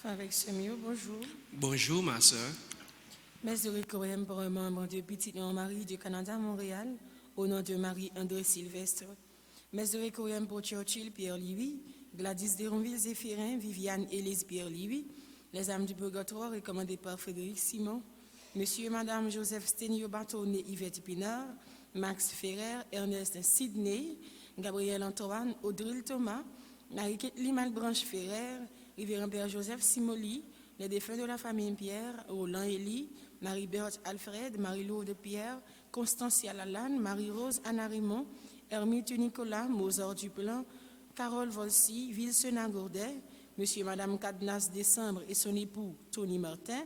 Avec ce mieux, bonjour. Bonjour, ma soeur. Merci de recueillir pour un membre de Petit Marie du Canada, Montréal, au nom de Marie-André Sylvestre. Merci de recueillir pour Churchill, Pierre-Louis, Gladys Deronville, Zéphirin, Viviane, Élise, Pierre-Louis, les âmes du purgatoire recommandées par Frédéric Simon, Monsieur et Madame Joseph Sténio Bâtonnet, Yvette Pinard, Max Ferrer, Ernest Sidney, Gabriel Antoine, Audrey Thomas, Marie-Kathleen Malbranche Ferrer, Révérend Père Joseph Simoli, les défunts de la famille Pierre, Roland Élie, Marie-Berthe Alfred, Marie-Lourdes Pierre, Constancia Lalanne, Marie-Rose Anna Raymond, Hermite Nicolas, Mozart Duplan, Carole Volsi, Vilsena Gourdet, Monsieur et Madame Cadnas Décembre et son époux Tony Martin,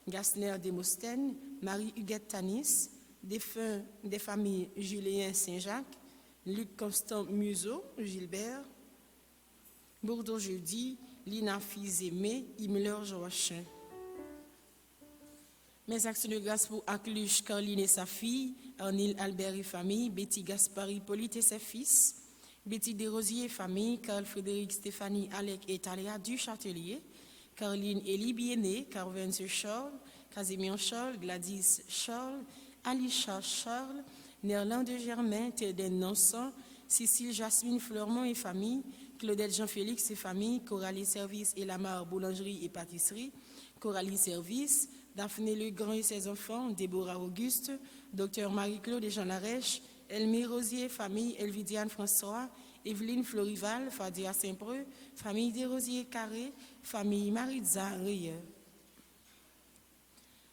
Gasner Demostène, Marie-Huguette Tanis, défunts des familles Julien Saint-Jacques, Luc Constant Museau, Gilbert, Bourdeau Jeudi, Lina Fils-Aimé, Himmler Joachim. Mes actions de grâce pour Acluche, Caroline et sa fille, Arnil Albert et famille, Betty Gaspard Hippolyte et ses fils, Betty Desrosiers et famille, Carl Frédéric Stéphanie Alec et Talia du Châtelier, Caroline Élie Bienné, Carvence Charles, Casimir Charles, Gladys Charles, Alisha Charles, Nerlande Germain, Théodène Nansan, Cécile Jasmine Fleurmont et famille, Claudette Jean-Félix et famille, Coralie Service et Lamar Boulangerie et Pâtisserie, Coralie Service, Daphné Legrand et ses enfants, Déborah Auguste, Docteur Marie-Claude et Jean Larèche, Elmire Rosier et famille, Elvidiane François, Evelyne Florival, Fadia Saint-Preux, famille Desrosiers Carré, famille Maritza Rieur.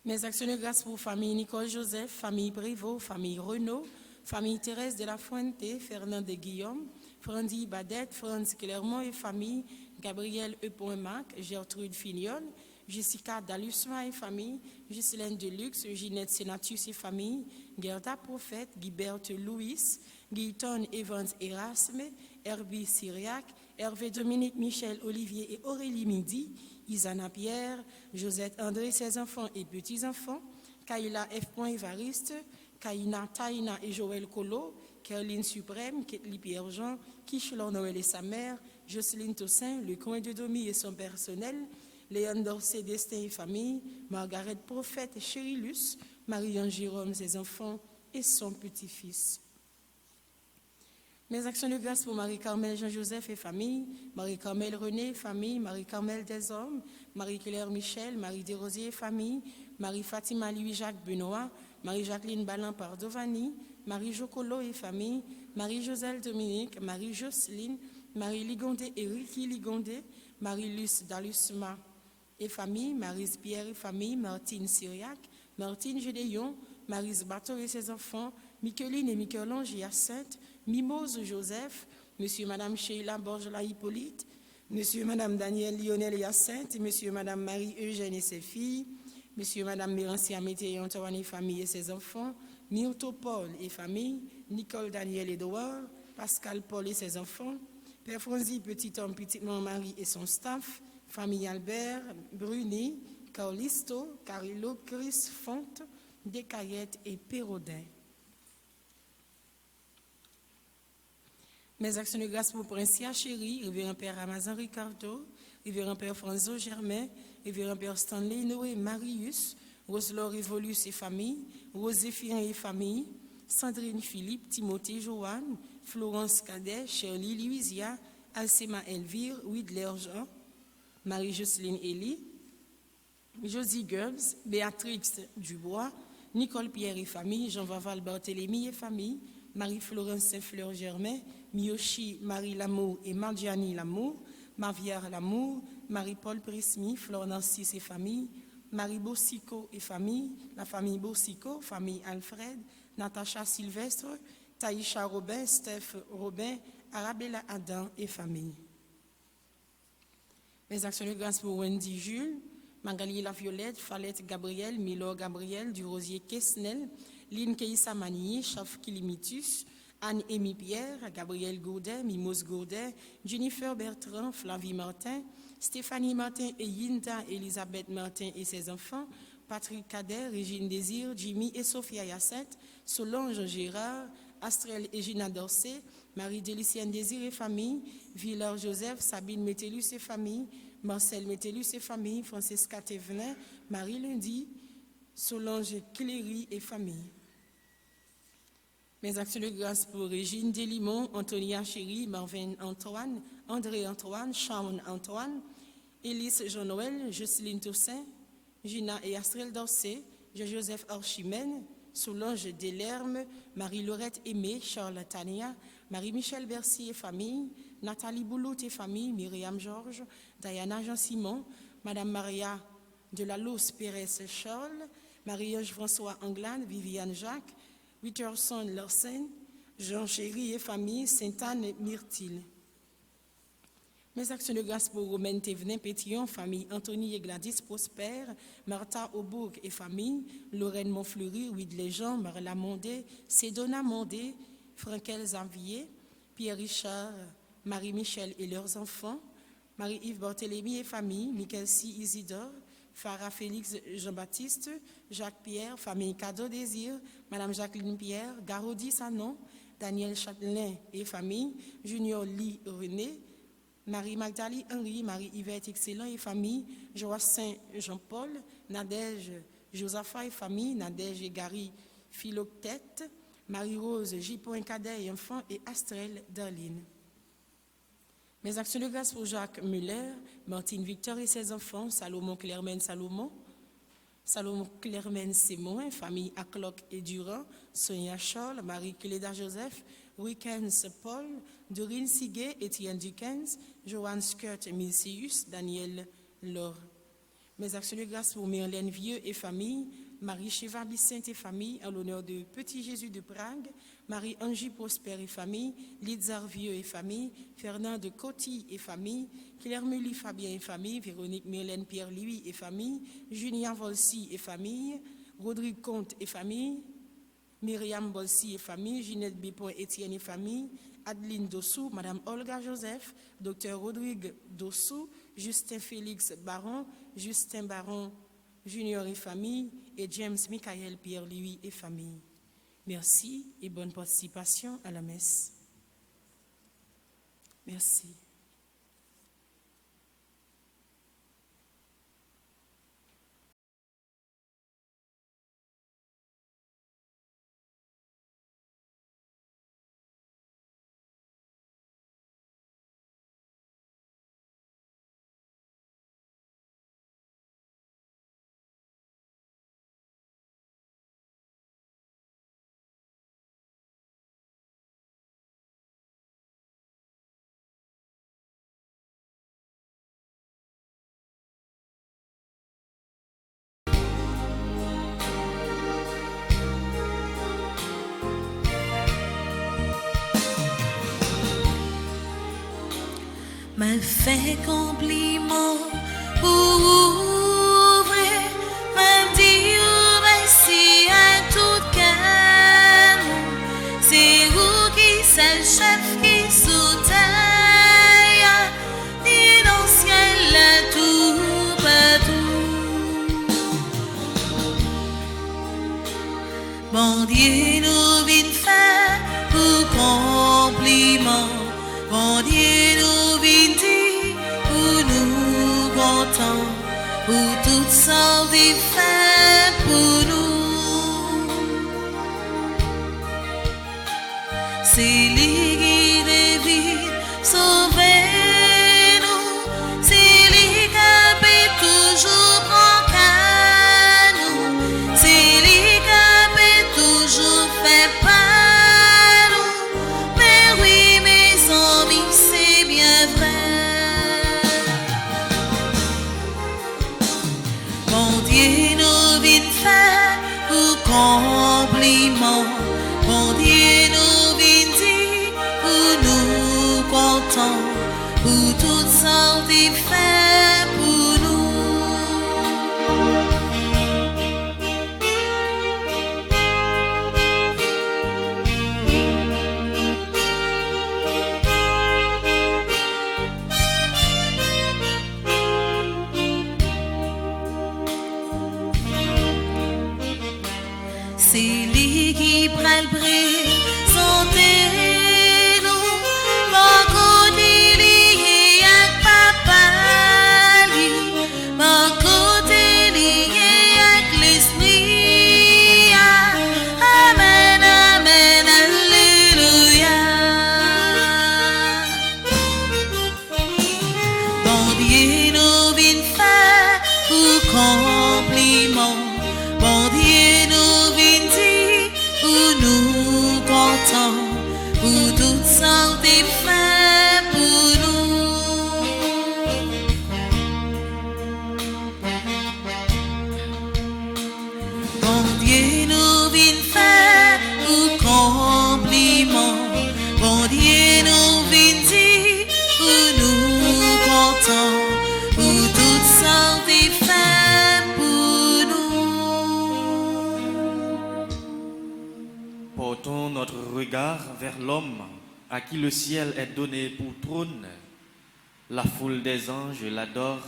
Mes actions de grâce pour famille Nicole Joseph, famille Prévost, famille Renaud, famille Thérèse de la Fuente, Fernand de Guillaume, Frandy Badette, Franz Clermont et famille, Gabriel Epoimac, Gertrude Fignon, Jessica Dalusma et famille, Ghislaine Deluxe, Ginette Senatus et famille, Gerda Prophète, Guiberte Louis, Guilton Evans Erasme, Herbie Syriac, Hervé Dominique Michel Olivier et Aurélie Midi, Isana Pierre, Josette André, ses enfants et petits-enfants, Kaila F. Évariste, Kaina Taina et Joël Colo, Caroline Suprême, Ketli Pierre-Jean, Kichelon Noël et sa mère, Jocelyne Tossin, Le Coin de Domi et son personnel, Léon Dorsey, Destin et famille, Margaret Prophète et Chérilus, Marie-Anne Jérôme, ses enfants et son petit-fils. Mes actions de grâce pour Marie-Carmel Jean-Joseph et famille, Marie-Carmel René, famille, Marie-Carmel Deshommes, Marie-Claire Michel, Marie Desrosiers, famille, Marie-Fatima Louis-Jacques Benoît, Marie-Jacqueline Balin Pardovani, Marie-Jocolo et famille, Marie-Joselle Dominique, Marie-Jocelyne, Marie-Ligondé et Ricky Ligondé, Marie-Luce Dalusma et famille, Marise Pierre et famille, Martine Syriac, Martine Gédéon, Marise Bateau et ses enfants, Micheline et Michel-Ange Hyacinthe, Mimose Joseph, Monsieur et Madame Sheila Borgela Hippolyte, Monsieur et Madame Daniel Lionel Hyacinthe, Monsieur et Madame Marie-Eugène et ses filles, Monsieur et Madame Mérancia Mété Antoine et famille et ses enfants, Myrto Paul et famille, Nicole Daniel Edouard, Pascal Paul et ses enfants, Père Franzi, petit homme, petitement Marie et son staff, famille Albert, Bruni, Carlisto, Carilo, Chris, Fonte, Descaillettes et Pérodin. Mes actions de grâce pour Princia Chéri, Révérend Père Ramazan Ricardo, Révérend Père Franzo Germain, Révérend Père Stanley Noé Marius, Roselor Révolus et famille, Roséphirin et famille, Sandrine Philippe, Timothée Joanne, Florence Cadet, Shirley Louisia, Alcema Elvire, Widler Jean, Marie-Jocelyne Elie, Josie Gerbs, Béatrix Dubois, Nicole Pierre et famille, Jean Vaval Barthélemy et famille, Marie-Florence Saint-Fleur Germain, Miyoshi Marie Lamour et Margiani Lamour, Mavière Lamour, Marie-Paul Prismy, Flore Narcisse et famille, Marie Bossico et famille, la famille Bossico, famille Alfred, Natacha Sylvestre, Taïcha Robin, Steph Robin, Arabella Adam et famille. Mes actions de grâce pour Wendy Jules, Magali La Violette, Falette Gabriel, Milor Gabriel, Du Rosier Kesnel, Lynn Keïssa Manier, Chaf Kilimitus, Anne-Émie Pierre, Gabriel Gourdet, Mimos Gourdet, Jennifer Bertrand, Flavie Martin, Stéphanie Martin et Yinta Elisabeth Martin et ses enfants, Patrick Cadet, Régine Désir, Jimmy et Sophia Yacette, Solange Gérard, Astrel et Gina Dorcé, Marie-Délicienne Désir et famille, Villard Joseph, Sabine Métellus et famille, Marcel Métellus et famille, Francesca Thévenin, Marie Lundi, Solange Cléry et famille. Mes actions de grâce pour Régine Delimont, Antonia Chéri, Marvin Antoine, André Antoine, Shawn Antoine, Élise Jean-Noël, Jocelyne Toussaint, Gina et Astrel Dorcé, Joseph Archimène, Solange Delerme, Marie-Laurette Aimé, Charles Tania, Marie-Michel Bercy et famille, Nathalie Boulout et famille, Myriam Georges, Diana Jean-Simon, Madame Maria de la Luz Pérez Charles, Marie-Ange François Anglade, Viviane Jacques, Witterson Larsen, Jean Chéri et famille, Sainte-Anne Myrtille. Mes actions de grâce pour Romaine Thévenin Pétillon, famille Anthony et Gladys Prosper, Martha Aubourg et famille, Lorraine Montfleury, Widley Jean, Marla Mondé, Cédona Mondé, Frankel Xavier, Pierre Richard, Marie-Michel et leurs enfants, Marie-Yves Barthélemy et famille, Michael C. Isidore, Farah Félix Jean-Baptiste, Jacques Pierre, famille Cadeau Désir, Madame Jacqueline Pierre, Garodi Sanon, Daniel Châtelain et famille, Junior Lee René, Marie-Magdali Henry, Marie-Yvette Excellent et famille, Joassin Jean-Paul, Nadège Josapha et famille, Nadège et Gary Philoctète, Marie-Rose J. Cadet et enfants et Astrel Darline. Mes actions de grâce pour Jacques Muller, Martine Victor et ses enfants, Salomon Clermaine Salomon, Salomon Clermaine Simon, famille Acloc et Durand, Sonia Charles, Marie Cléda Joseph, Weekends Paul, Dorine Siguet, Étienne Dukens, Joanne Skirt Milceus, Daniel Laure. Mes actions de grâce pour Myrlène Vieux et famille, Marie Chevalier-Sainte et famille, en l'honneur de Petit Jésus de Prague, Marie-Angie Prosper et famille, Lidzar Vieux et famille, Fernand de Coty et famille, Claire Mully Fabien et famille, Véronique Myrlène Pierre-Louis et famille, Julien Volsi et famille, Rodrigue Comte et famille, Myriam Bolsi et famille, Ginette Bipon Étienne et famille, Adeline Dossou, Madame Olga Joseph, Dr Rodrigue Dossou, Justin Félix Baron, Justin Baron Junior et famille, et James Michael Pierre-Louis et famille. Merci et bonne participation à la messe. Merci. Me fait compliment pour ouvrir, me dire merci à tout cœur. C'est vous qui c'est le chef qui soutient, ni dans le ciel tout partout. Bon Dieu nous vient faire pour compliment. Bon Dieu nous vient dire, pour nous contents, pour toutes sortes de faits pour nous. C'est lui qui devine sauver nous, c'est lui qui peut toujours prendre qu'à nous, c'est lui qui peut toujours faire pas nous. Mais oui, mes amis, c'est bien vrai. Bon Dieu nous vient faire pour compliment. Bon Dieu nous vient dire pour nous contents, pour toutes sortes de faits pour nous. C'est lui qui prend le présenter nous, mon côté lié avec papa, lui, mon côté lié avec l'esprit. Amen, amen, alléluia. Bon Dieu nous vient faire pour compliment. Bon Dieu nous vient dire pour nous contents, pour toutes sortes de faits pour nous. Bon Dieu nous vient faire pour compliment. Bon Dieu nous vient dire pour nous contents, pour toutes sortes de faits pour nous. Portons notre regard vers l'homme à qui le ciel est donné pour trône. La foule des anges l'adore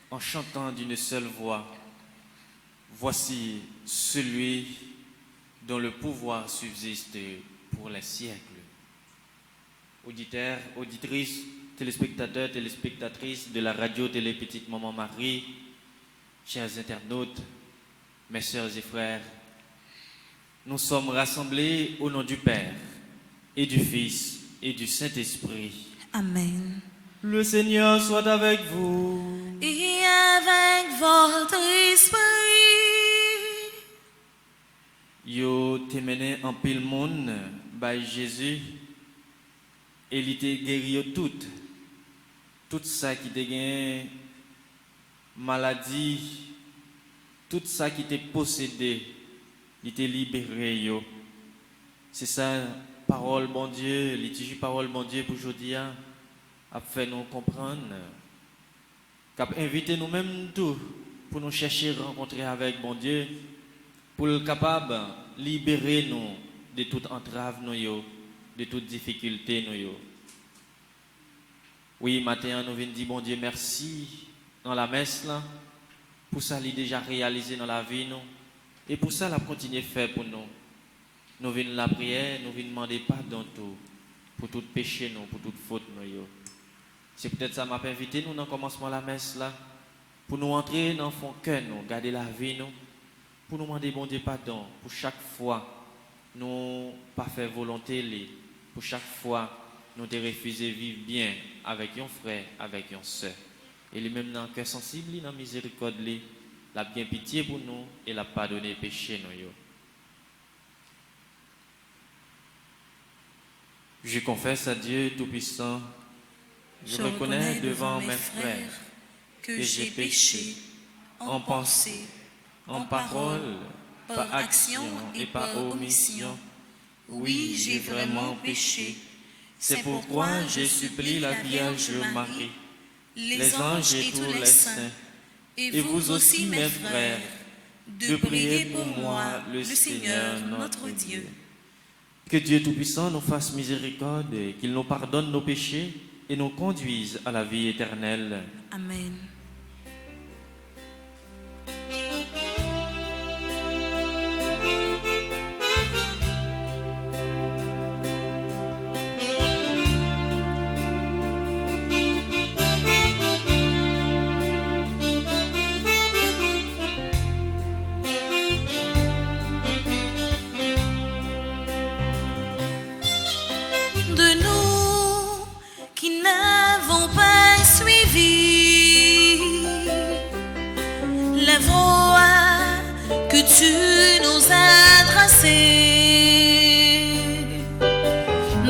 en chantant d'une seule voix. Voici celui dont le pouvoir subsiste pour les siècles. Auditeurs, auditrices, téléspectateurs, téléspectatrices de la radio Télé Petite Maman Marie, chers internautes, mes sœurs et frères, nous sommes rassemblés au nom du Père et du Fils et du Saint-Esprit. Amen. Le Seigneur soit avec vous. Et avec votre esprit. Yo te mené en pile monde by Jésus et il te guéri tout ça qui te gain maladie, tout ça qui te possédé, il te libéré yo. C'est ça parole bon Dieu, litige parole bon Dieu pour aujourd'hui a fait nous comprendre, qu'a invité nous-mêmes tout pour nous chercher rencontrer avec bon Dieu, pour le capable libérer nous de toute entrave nous yo, de toute difficulté nous yo. Oui, matin nous venons dire bon Dieu merci dans la messe là pour ça il déjà réalisé dans la vie nous et pour ça la continuer faire pour nous. Nous venons la prière, nous venons demander pardon tout pour tout péché nous, pour toute faute nous yo. C'est peut-être ça m'a invité nous dans le commencement de la messe là pour nous entrer dans le fond cœur nous, garder la vie nous, pour nous demander bon Dieu pardon pour chaque fois nous pas faire volonté li, pour chaque fois nous te refuser vivre bien avec un frère, avec une sœur. Et lui-même dans le cœur sensible, dans la miséricorde, la bien pitié pour nous et la pardonner péché nous. Je confesse à Dieu Tout-Puissant, je reconnais devant mes frères que j'ai péché en pensée, en parole, par action et par omission. Oui, j'ai vraiment péché. C'est pourquoi je supplie la Vierge Marie, les anges et tous les saints, et vous aussi mes frères, de prier pour moi le Seigneur notre Dieu. Que Dieu Tout-Puissant nous fasse miséricorde, qu'il nous pardonne nos péchés et nous conduise à la vie éternelle. Amen.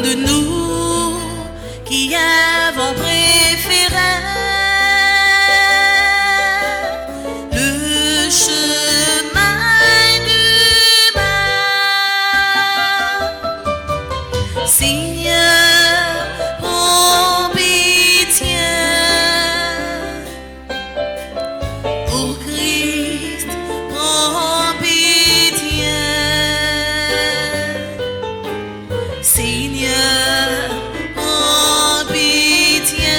de nous qui avons préféré le chemin du mal. Seigneur, prends pitié. Ô Christ, prends pitié. Seigneur, prends pitié.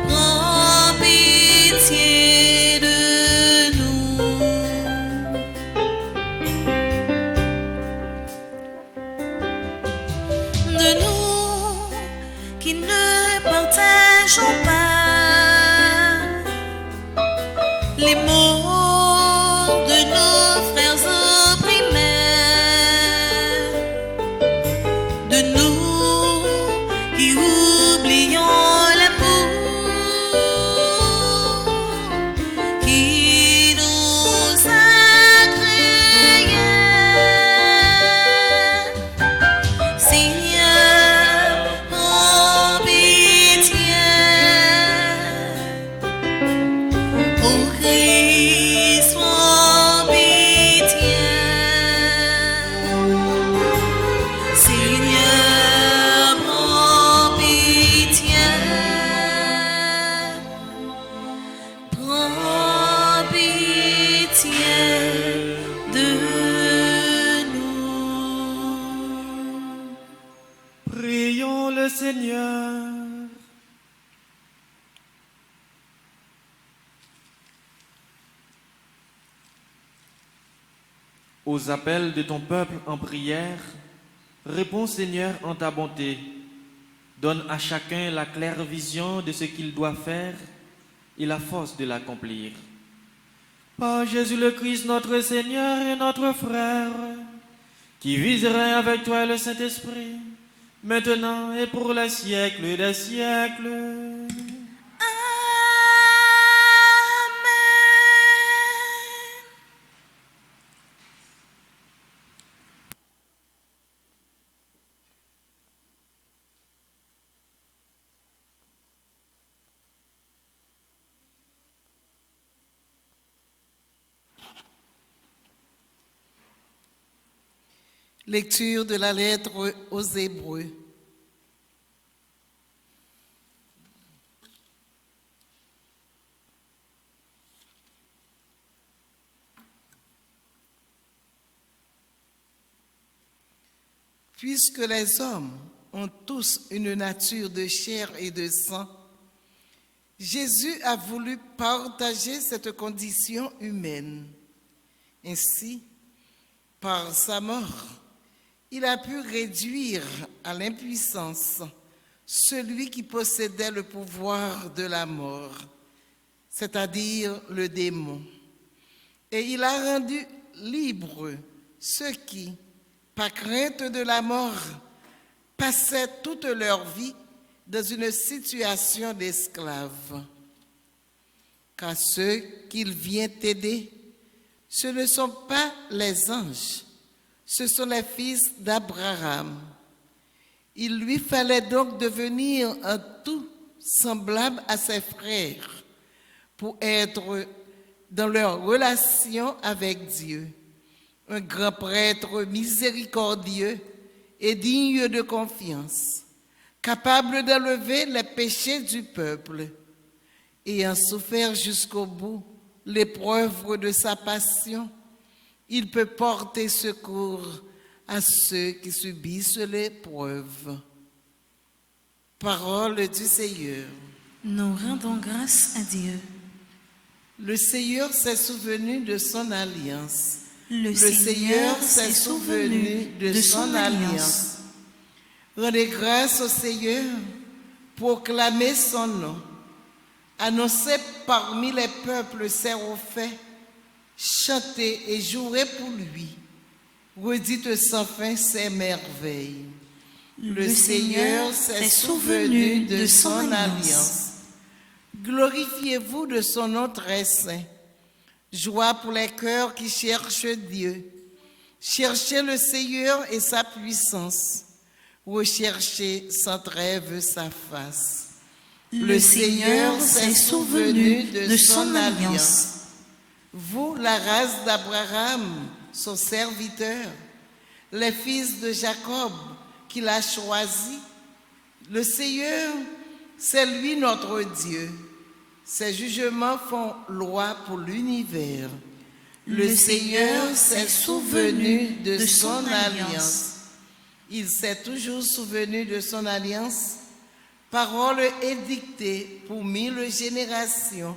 Prends pitié de nous. De nous qui ne partageons pas les mots de nos frères opprimés, de nous qui oublions l'amour qui nous a créés. Seigneur, prends pitié. Ô Christ, prends pitié. Seigneur, prends pitié. Prends pitié de nous. Prions le Seigneur. Aux appels de ton peuple en prière, réponds Seigneur en ta bonté. Donne à chacun la claire vision de ce qu'il doit faire et la force de l'accomplir. Par Jésus le Christ, notre Seigneur et notre frère, qui viserait avec toi le Saint-Esprit, maintenant et pour les siècles des siècles. Lecture de la lettre aux Hébreux. Puisque les hommes ont tous une nature de chair et de sang, Jésus a voulu partager cette condition humaine. Ainsi, par sa mort, il a pu réduire à l'impuissance celui qui possédait le pouvoir de la mort, c'est-à-dire le démon. Et il a rendu libres ceux qui, par crainte de la mort, passaient toute leur vie dans une situation d'esclave. Car ceux qu'il vient aider, ce ne sont pas les anges, ce sont les fils d'Abraham. Il lui fallait donc devenir en tout semblable à ses frères pour être dans leur relation avec Dieu, un grand prêtre miséricordieux et digne de confiance, capable d'enlever les péchés du peuple, ayant souffert jusqu'au bout l'épreuve de sa passion. Il peut porter secours à ceux qui subissent l'épreuve. Parole du Seigneur. Nous rendons grâce à Dieu. Le Seigneur s'est souvenu de son alliance. Le Seigneur s'est souvenu de son alliance. Rendez grâce au Seigneur, proclamez son nom. Annoncez parmi les peuples ses faits, chantez et jouez pour lui. Redites sans fin ses merveilles. Le Seigneur s'est souvenu de son alliance. Glorifiez-vous de son nom très saint. Joie pour les cœurs qui cherchent Dieu. Cherchez le Seigneur et sa puissance. Recherchez sans trêve sa face. Le Seigneur s'est souvenu de son alliance. Vous, la race d'Abraham, son serviteur, les fils de Jacob qu'il a choisis, le Seigneur, c'est lui notre Dieu. Ses jugements font loi pour l'univers. Le Seigneur s'est souvenu de son alliance. Il s'est toujours souvenu de son alliance. Parole édictée pour 1000 générations.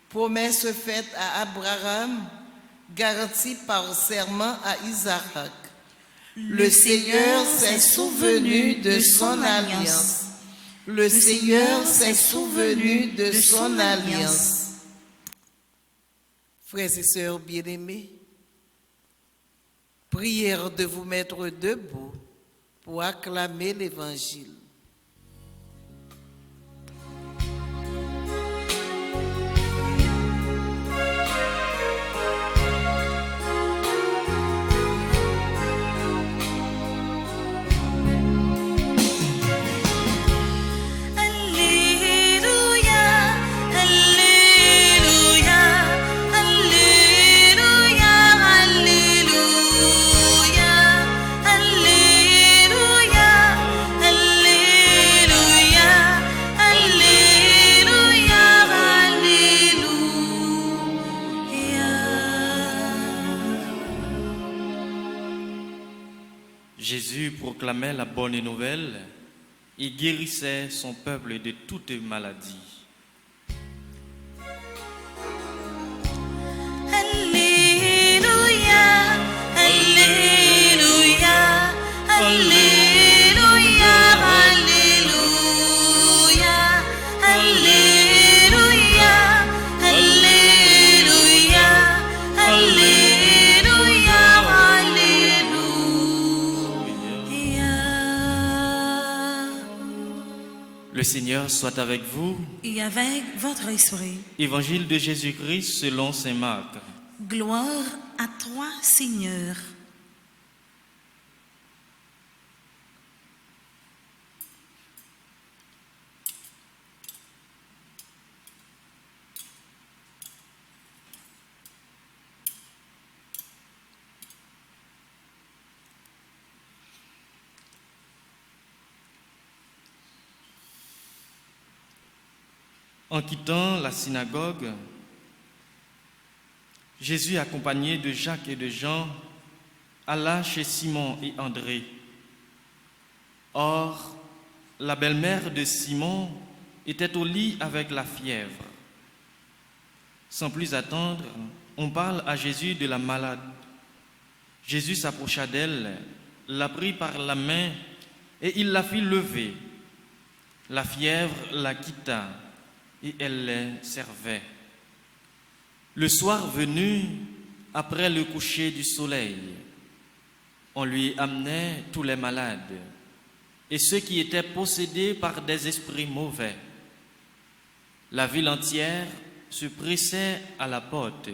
Promesse faite à Abraham, garantie par serment à Isaac. Le Seigneur s'est souvenu de son alliance. Le Seigneur s'est souvenu de son alliance. Frères et sœurs bien-aimés, prière de vous mettre debout pour acclamer l'Évangile. Jésus proclamait la bonne nouvelle et guérissait son peuple de toute maladie. Alléluia, Alléluia, Alléluia, Alléluia, Alléluia, Alléluia, Alléluia, Alléluia. Le Seigneur soit avec vous. Et avec votre esprit. Évangile de Jésus-Christ selon saint Marc. Gloire à toi, Seigneur. En quittant la synagogue, Jésus, accompagné de Jacques et de Jean, alla chez Simon et André. Or, la belle-mère de Simon était au lit avec la fièvre. Sans plus attendre, on parle à Jésus de la malade. Jésus s'approcha d'elle, la prit par la main et il la fit lever. La fièvre la quitta et elle les servait. Le soir venu, après le coucher du soleil, on lui amenait tous les malades et ceux qui étaient possédés par des esprits mauvais. La ville entière se pressait à la porte.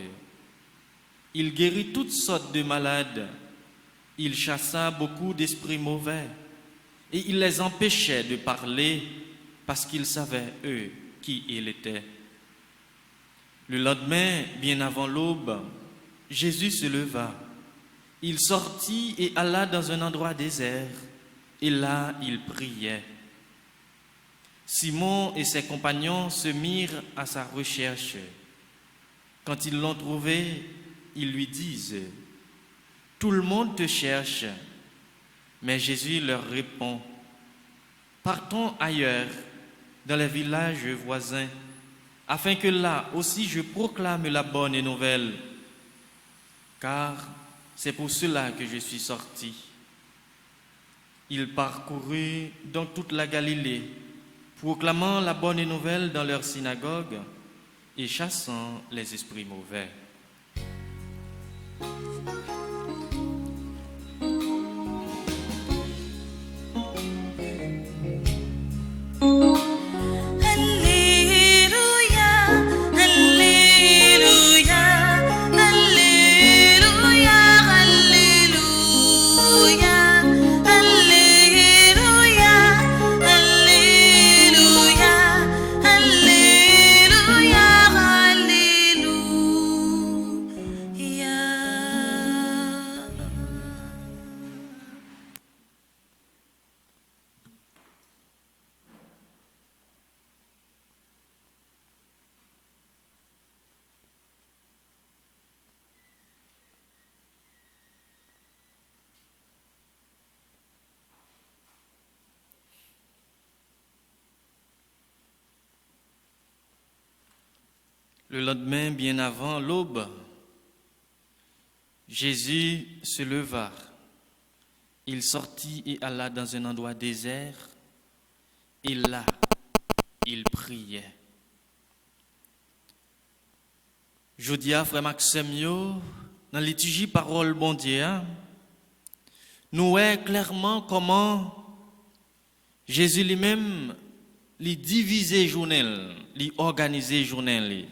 Il guérit toutes sortes de malades. Il chassa beaucoup d'esprits mauvais et il les empêchait de parler parce qu'ils savaient, eux, qui il était. Le lendemain, bien avant l'aube, Jésus se leva. Il sortit et alla dans un endroit désert, et là il priait. Simon et ses compagnons se mirent à sa recherche. Quand ils l'ont trouvé, ils lui disent : « Tout le monde te cherche. » Mais Jésus leur répond : « Partons ailleurs, dans les villages voisins, afin que là aussi je proclame la bonne nouvelle, car c'est pour cela que je suis sorti. » Il parcourut donc toute la Galilée, proclamant la bonne nouvelle dans leurs synagogues et chassant les esprits mauvais. Alléluia, Alléluia, Alléluia, Le lendemain, bien avant l'aube, Jésus se leva. Il sortit et alla dans un endroit désert. Et là, il priait. Je dis à frère Maxime, dans la liturgie parole bon Dieu, nous voyons clairement comment Jésus lui-même lui divisait journée, lui organisait journée.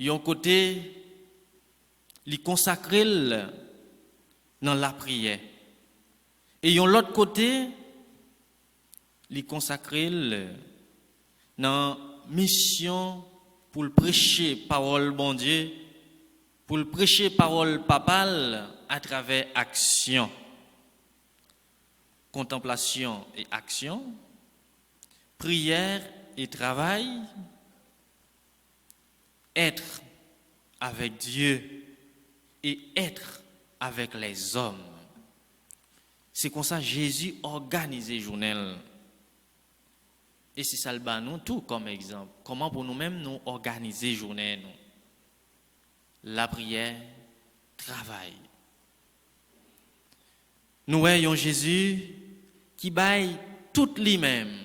Il un côté, lui consacrer dans la prière. Et l'autre côté, lui consacrer dans la mission pour le prêcher parole bon Dieu, pour le prêcher parole papale à travers action, contemplation et action, prière et travail, être avec Dieu et être avec les hommes. C'est comme ça Jésus organisait journée. Et c'est ça le bas nous tout comme exemple. Comment pour nous-mêmes nous organiser journée nous. La prière, travail. Nous voyons Jésus qui baille tout lui-même,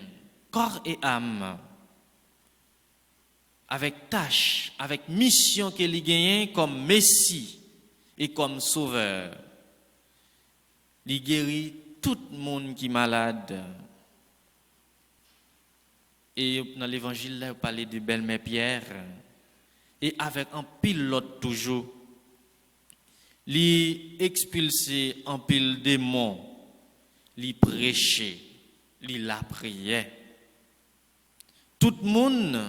corps et âme, avec tâche, avec mission qu'il gagne comme Messie et comme Sauveur. Il guérit tout le monde qui est malade. Et dans l'évangile, là, il parlait de belle-mère Pierre. Et avec un pilote toujours, il expulsait un pile démon, il prêchait, il la priait. Tout le monde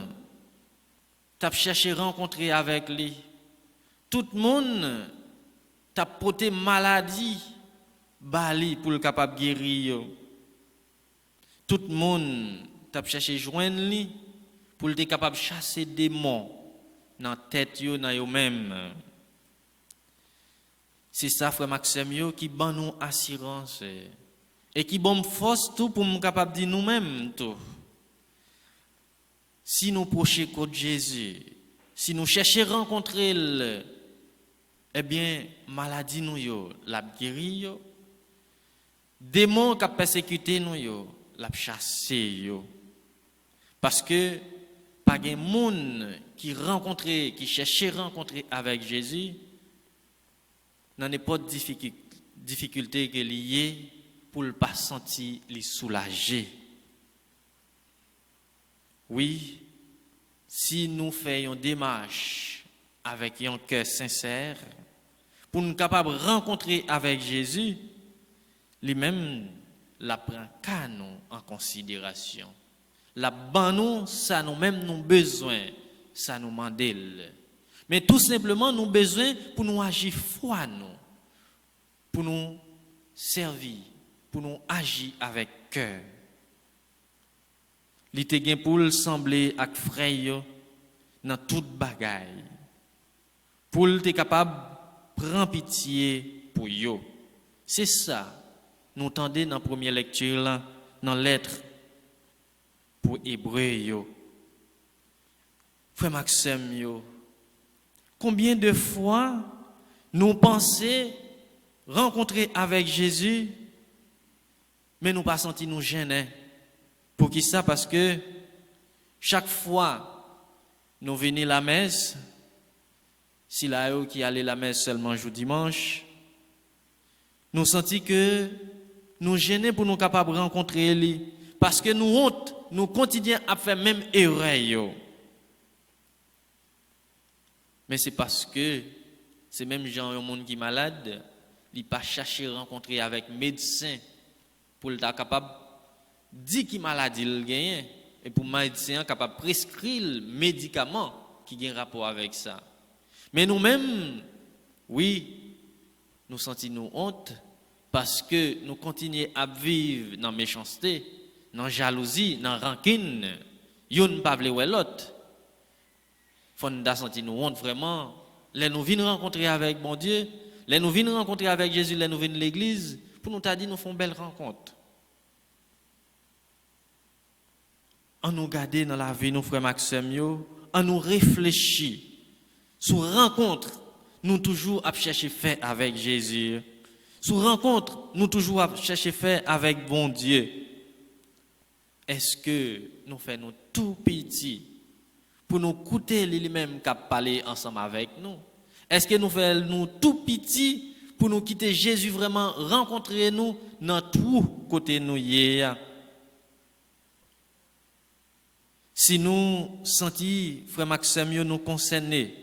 t'a cherché à rencontrer avec lui. Tout le monde t'a porté maladie, bali pour le capable guérir. Tout le monde t'a cherché joindre lui pour être capable de chasser des démons dans la tête yo dans yo même. C'est ça frère Maxime qui ban nous assurance et qui bon force tout pour nous capable dire nous-mêmes tout. Si nous prochons contre Jésus, si nous cherchons à rencontrer eh bien maladie nous yo, la guéri yo, démons qui persécuté nous yo, la chasser yo. Parce que pas de monde qui cherchait à rencontrer avec Jésus, n'en est pas de difficulté que liée pour ne pas sentir les soulager. Oui, si nous faisons une démarche avec un cœur sincère, pour nous capables de rencontrer avec Jésus, lui-même la prend qu'à nous en considération. La ban ça nous-mêmes nous besoin, ça nous mandel. Mais tout simplement nous besoin pour nous agir foi nous, pour nous servir, pour nous agir avec cœur. Li te gen pour sembler ak frère dans toute bagaille. Pour te capable prendre pitié pour yo. C'est ça nous tendez dans première lecture là, dans lettre pour Hébreu yo. Frère Maxime yo. Combien de fois nous pensons rencontrer avec Jésus mais nous pas senti nous gêner. Pour qui ça? Parce que chaque fois nous venons à la messe, si là qui allait à la messe seulement jour dimanche, nous sentons que nous gênons pour nous capables de rencontrer lui. Parce que nous honte, nous continuons à faire même erreur. Mais c'est parce que c'est même gens un monde qui est malade, il pas chercher à rencontrer avec médecin pour être capable dit qui maladie il gagne et pour médecin capable prescrire médicament qui a un rapport avec ça. Mais nous-mêmes, oui, nous sentons nous honte parce que nous continuons à vivre dans méchanceté, dans jalousie, dans rancune. Yon pas vle wè l'autre. Faut nous sentir nous honte vraiment. Les nous venons rencontrer avec bon Dieu, les nous venons rencontrer avec Jésus, les nous venons l'église pour nous t'a dit nous font belle rencontre. On nous garder dans la vie, nos frères Maxime, à nous réfléchir sur rencontre, nous toujours à chercher faire avec Jésus. Sur rencontre, nous toujours à chercher faire avec bon Dieu. Est-ce que nous faisons tout petit pour nous écouter lui-même qui a parlé ensemble avec nous? Est-ce que nous faisons tout petit pour nous quitter Jésus vraiment rencontrer nous dans tout côté nous hier? Si nous sentons, frère Maxime, nous concernés,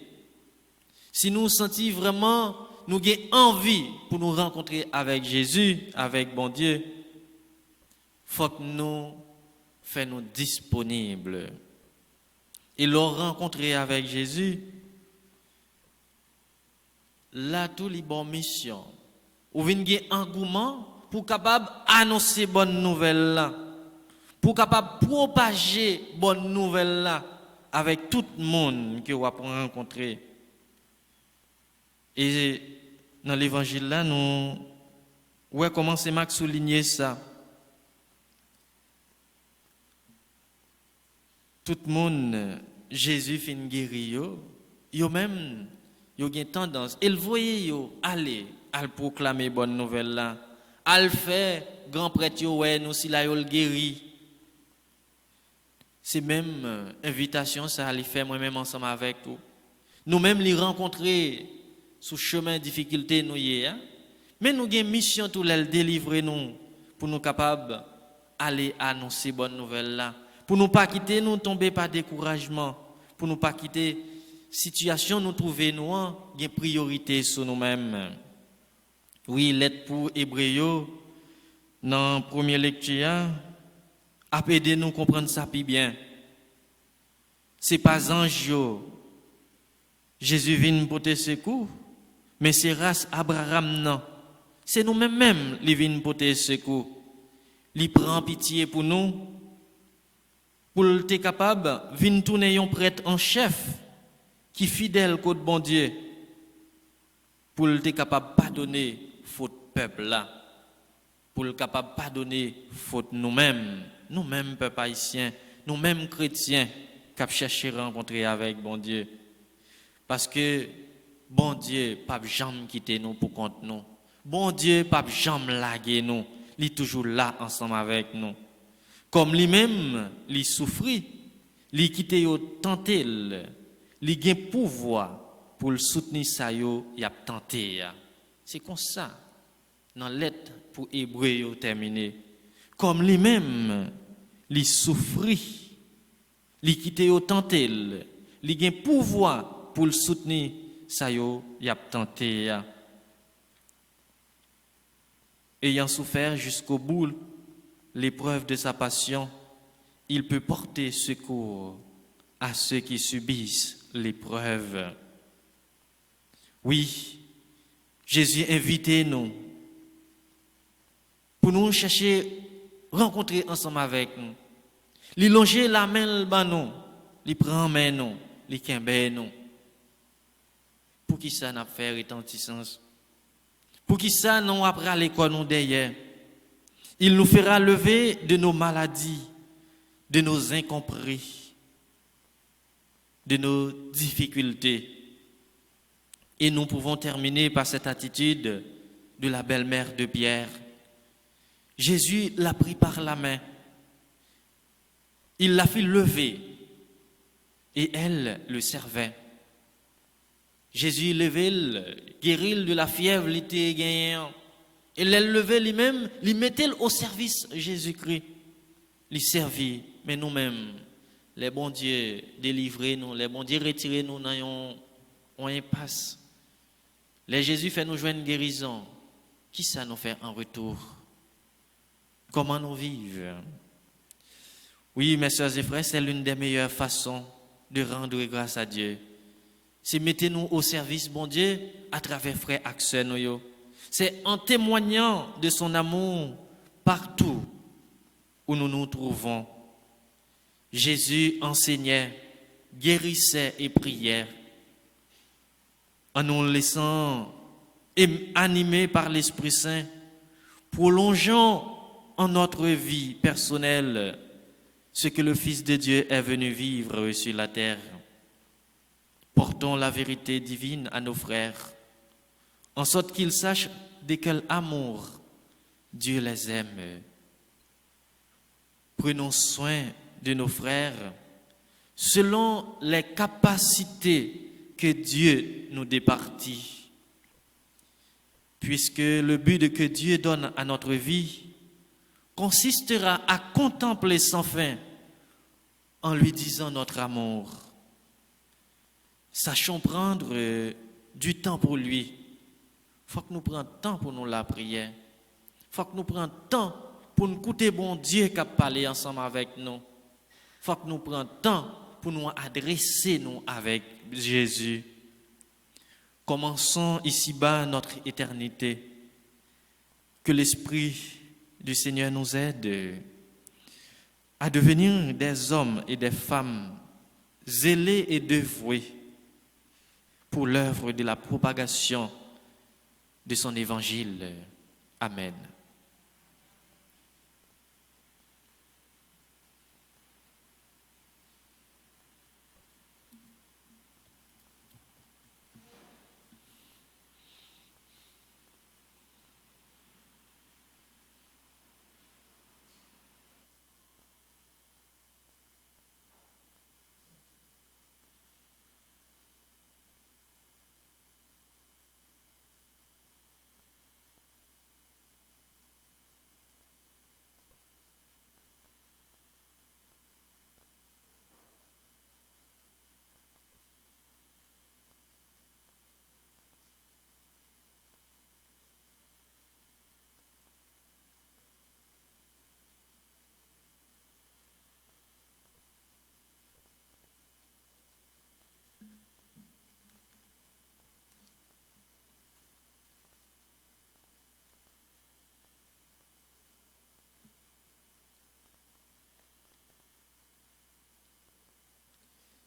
si nous sentons vraiment, nous avons envie pour nous rencontrer avec Jésus, avec bon Dieu, il faut que nous fassions disponibles. Et le rencontrer avec Jésus, là, tout les bonnes missions, ou bien engouement pour capable annoncer bonne nouvelle là, pour capable propager bonne nouvelle là avec tout le monde que vous avez rencontrer. Et dans l'évangile là, nous comment c'est Marc souligner ça. Tout le monde, Jésus fin guéri yo même yo gen tendance, il voyait yo aller à proclamer bonne nouvelle là, à faire grand prêtre yo ouais nous si la yo le guéri. C'est même invitation ça aller faire moi-même ensemble avec vous. Nous-mêmes les rencontrer sous chemin difficulté nous hier, mais nous avons mission tout le délivrer nous pour nous capables aller annoncer bonne nouvelle là, pour nous pas quitter nous tomber par découragement, pour nous pas quitter situation nous trouver nous gain priorité sur nous-mêmes. Oui, lettre pour Hébreux dans première lecture a aider nous comprendre ça plus bien. C'est pas ange Jésus vient porter secours, mais c'est race Abraham non. C'est nous-mêmes même qui vient porter secours. Il prend pitié pour nous, pour être capable de tourner un prêtre en chef qui fidèle côté bon Dieu, pour être capable de pardonner faute peuple là, pour être capable de pardonner faute nous-mêmes peuple haïtien, nous-mêmes chrétiens qui cherchons à rencontrer avec bon Dieu. Parce que bon Dieu pas jamais quitter nous pour compte nous. Bon Dieu pas jamais laguer nous, il est toujours là ensemble avec nous. Comme lui-même, il souffrit, il quitte yo tenté, il gain pouvoir pour le soutenir ça yo, il a tenté. C'est comme ça. Dans lettre pour Hébreux terminé. Comme lui-même, il souffrit, il quitte yo tenté, il gain pouvoir pour le soutenir ça yo, il a tenté. Ayant souffert jusqu'au bout l'épreuve de sa passion, il peut porter secours à ceux qui subissent l'épreuve. Oui, Jésus invite nous pour nous chercher, rencontrer ensemble avec nous. Il longer la main ban nous, il prend main nous, il kembe nous. Pour qui ça n'a fait retentissance? Pour qui ça nous après à l'école nous derrière? Il nous fera lever de nos maladies, de nos incompris, de nos difficultés. Et nous pouvons terminer par cette attitude de la belle-mère de Pierre. Jésus l'a pris par la main. Il l'a fait lever. Et elle le servait. Jésus levait, guérit de la fièvre, il était gagnant. Et elle levait lui-même, il mettait au service Jésus-Christ. Il servit, mais nous-mêmes, les bons dieux, délivrez-nous, les bons dieux, retirez-nous dans une impasse. Les Jésus fait nous joindre une guérison. Qui ça nous fait en retour? Comment nous vivons? Oui, mes soeurs et frères, c'est l'une des meilleures façons de rendre grâce à Dieu. C'est mettez-nous au service, bon Dieu, à travers frères Axel Noyo. C'est en témoignant de son amour partout où nous nous trouvons. Jésus enseignait, guérissait et priait. En nous laissant animer par l'Esprit Saint, prolongeons en notre vie personnelle ce que le Fils de Dieu est venu vivre sur la terre. Portons la vérité divine à nos frères, en sorte qu'ils sachent de quel amour Dieu les aime. Prenons soin de nos frères selon les capacités que Dieu nous départit, puisque le but que Dieu donne à notre vie consistera à contempler sans fin en lui disant notre amour. Sachons prendre du temps pour lui. Il faut que nous prenions temps pour nous la prière. Il faut que nous prenions temps pour nous écouter bon Dieu qui a parlé ensemble avec nous. Il faut que nous prenions temps pour nous adresser nous avec Jésus. Commençons ici-bas notre éternité. Que l'Esprit du Seigneur nous aide à devenir des hommes et des femmes zélés et dévoués pour l'œuvre de la propagation de son évangile. Amen.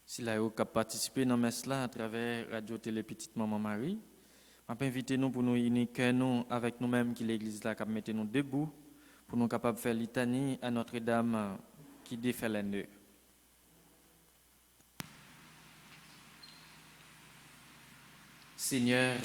Si là vous avez participé dans messe là à travers Radio Télé Petite Maman Marie, je vais inviter nous pour nous unir nous avec nous-mêmes qui l'église là qui mettre nous debout pour nous capables de faire litanie à Notre-Dame qui défait les nœuds. Seigneur,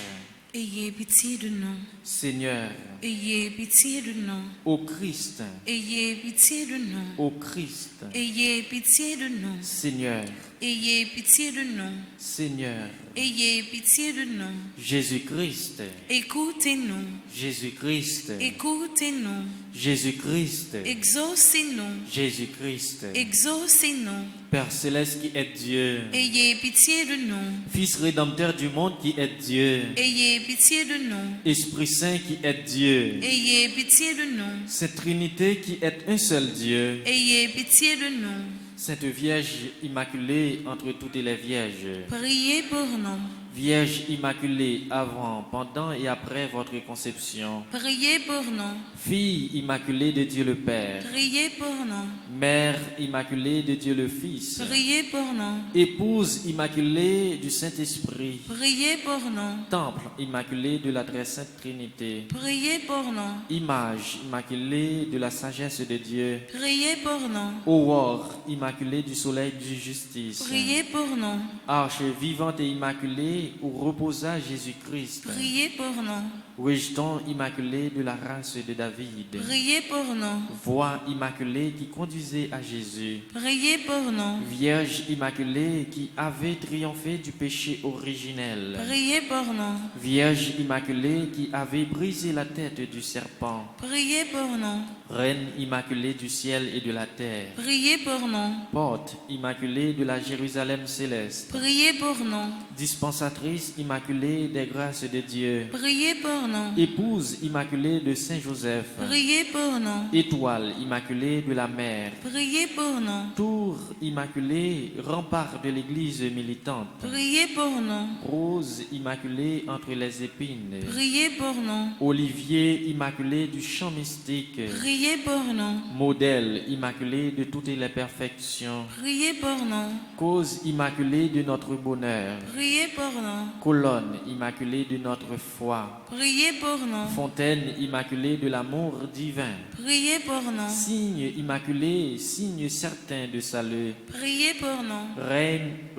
ayez pitié de nous. Seigneur, Ayez pitié de nous. ô Christ, Ayez pitié de nous. ô Christ, Ayez pitié de nous. Seigneur, Ayez pitié de nous. Seigneur, Ayez pitié de nous. Jésus-Christ, Écoutez-nous. Jésus-Christ, Écoutez-nous. Jésus-Christ, Exaucez-nous. Jésus-Christ, Exaucez-nous. Père céleste qui est Dieu, Ayez pitié de nous. Fils rédempteur du monde qui est Dieu, Ayez pitié de nous. Esprit Saint qui est Dieu, Ayez pitié de nous. cette Trinité qui est un seul Dieu, Ayez pitié de nous. Sainte Vierge immaculée entre toutes les vierges, Priez pour nous. Vierge immaculée avant, pendant et après votre conception, Priez pour nous. Fille immaculée de Dieu le Père, Priez pour nous. Mère immaculée de Dieu le Fils, Priez pour nous. Épouse immaculée du Saint-Esprit, Priez pour nous. Temple immaculé de la très sainte Trinité, Priez pour nous. Image immaculée de la sagesse de Dieu, Priez pour nous. Aurore immaculée du soleil de justice, Priez pour nous. Arche vivante et immaculée où reposa Jésus-Christ, Priez pour nous. Rejeton immaculé de la race de David, Priez pour nous. Voie immaculée qui conduisait à Jésus, Priez pour nous. Vierge immaculée qui avait triomphé du péché originel, Priez pour nous. Vierge immaculée qui avait brisé la tête du serpent, Priez pour nous. Reine immaculée du ciel et de la terre, Priez pour nous. Porte immaculée de la Jérusalem céleste, Priez pour nous. Dispensatrice immaculée des grâces de Dieu, Priez pour nous. Épouse immaculée de Saint Joseph, Priez pour nous. Étoile immaculée de la mer, Priez pour nous. Tour immaculée, rempart de l'église militante, Priez pour nous. Rose immaculée entre les épines, Priez pour nous. Olivier immaculé du chant mystique, Priez pour nous. modèle immaculé de toutes les perfections, Priez pour nous. cause immaculée de notre bonheur, Priez pour nous. colonne immaculée de notre foi, Priez Priez pour nous. Fontaine immaculée de l'amour divin. Priez pour nous. Signe immaculé, signe certain de salut. Priez pour nous.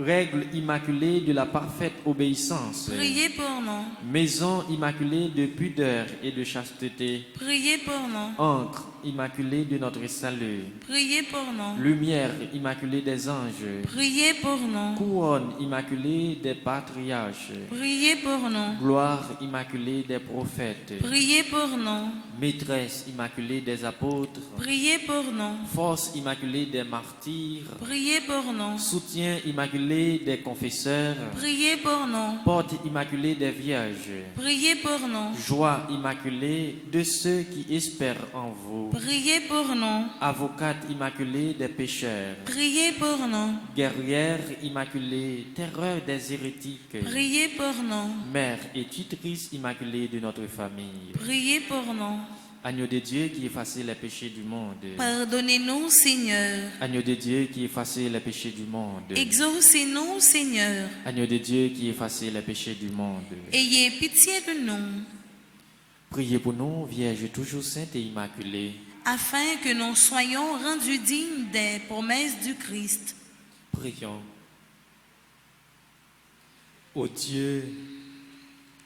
Règle immaculée de la parfaite obéissance. Priez pour nous. Maison immaculée de pudeur et de chasteté. Priez pour nous. Encre immaculée de notre salut. Priez pour nous. Lumière immaculée des anges. Priez pour nous. Couronne immaculée des patriarches. Priez pour nous. Gloire immaculée des prophètes. Priez pour nous. Maîtresse immaculée des apôtres. Priez pour nous. Force immaculée des martyrs. Priez pour nous. Soutien immaculé des confesseurs. Priez pour nous. Porte immaculée des vierges. Priez pour nous. Joie immaculée de ceux qui espèrent en vous. Priez pour nous. Avocate immaculée des pécheurs. Priez pour nous. Guerrière immaculée, terreur des hérétiques. Priez pour nous. Mère et tutrice immaculée de notre famille. Priez pour nous. Agneau de Dieu qui effaçait les péchés du monde. Pardonnez-nous, Seigneur. Agneau de Dieu qui effaçait les péchés du monde. Exaucez-nous, Seigneur. Agneau de Dieu qui effaçait les péchés du monde. Ayez pitié de nous, Priez pour nous, Vierge toujours sainte et immaculée. afin que nous soyons rendus dignes des promesses du Christ. Prions. Ô Dieu,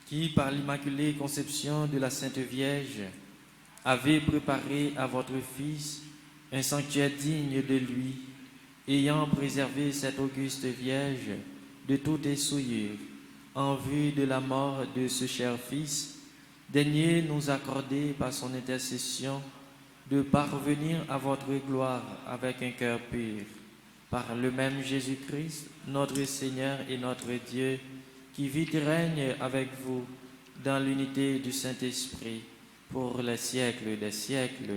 qui par l'immaculée conception de la Sainte Vierge avez préparé à votre Fils un sanctuaire digne de lui, ayant préservé cette auguste Vierge de toute souillure, en vue de la mort de ce cher Fils, daignez nous accorder par son intercession de parvenir à votre gloire avec un cœur pur. Par le même Jésus-Christ, notre Seigneur et notre Dieu, qui vit et règne avec vous dans l'unité du Saint-Esprit, pour les siècles des siècles.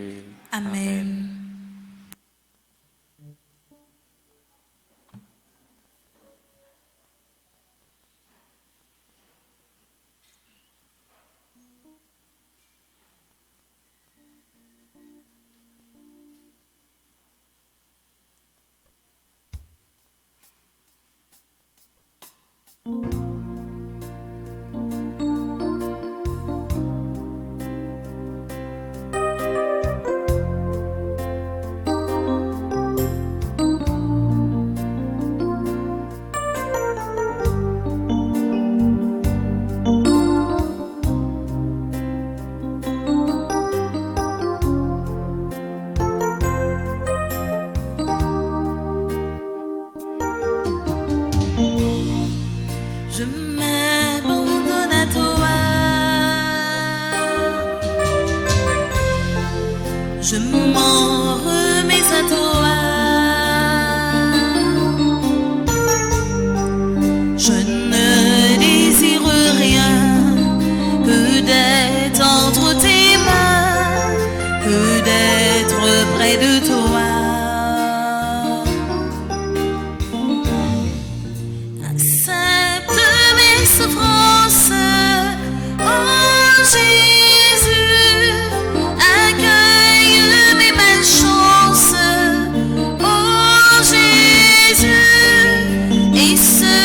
Amen. Je m'abandonne à toi. Je m'en remets à toi. Je ne désire rien que d'être entre tes mains, que d'être près de toi. Accepte mes souffrances, oh Jésus, accueille mes malchances, oh Jésus, et ce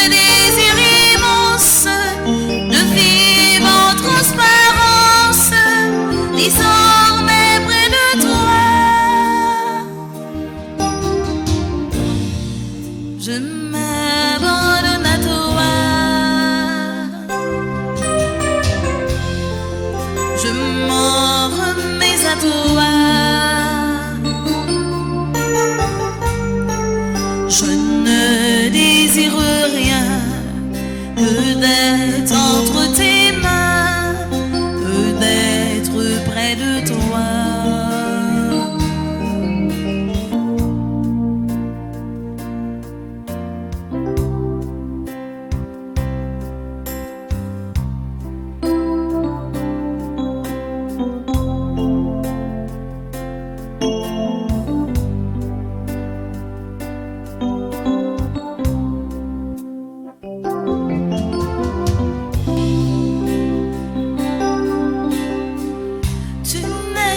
désir immense de vivre en transparence, désormais près de toi. Je m'abandonne à toi. Je m'en remets à toi. Je ne désire rien que d'être entre tes mains, que d'être près de toi. Tu n'es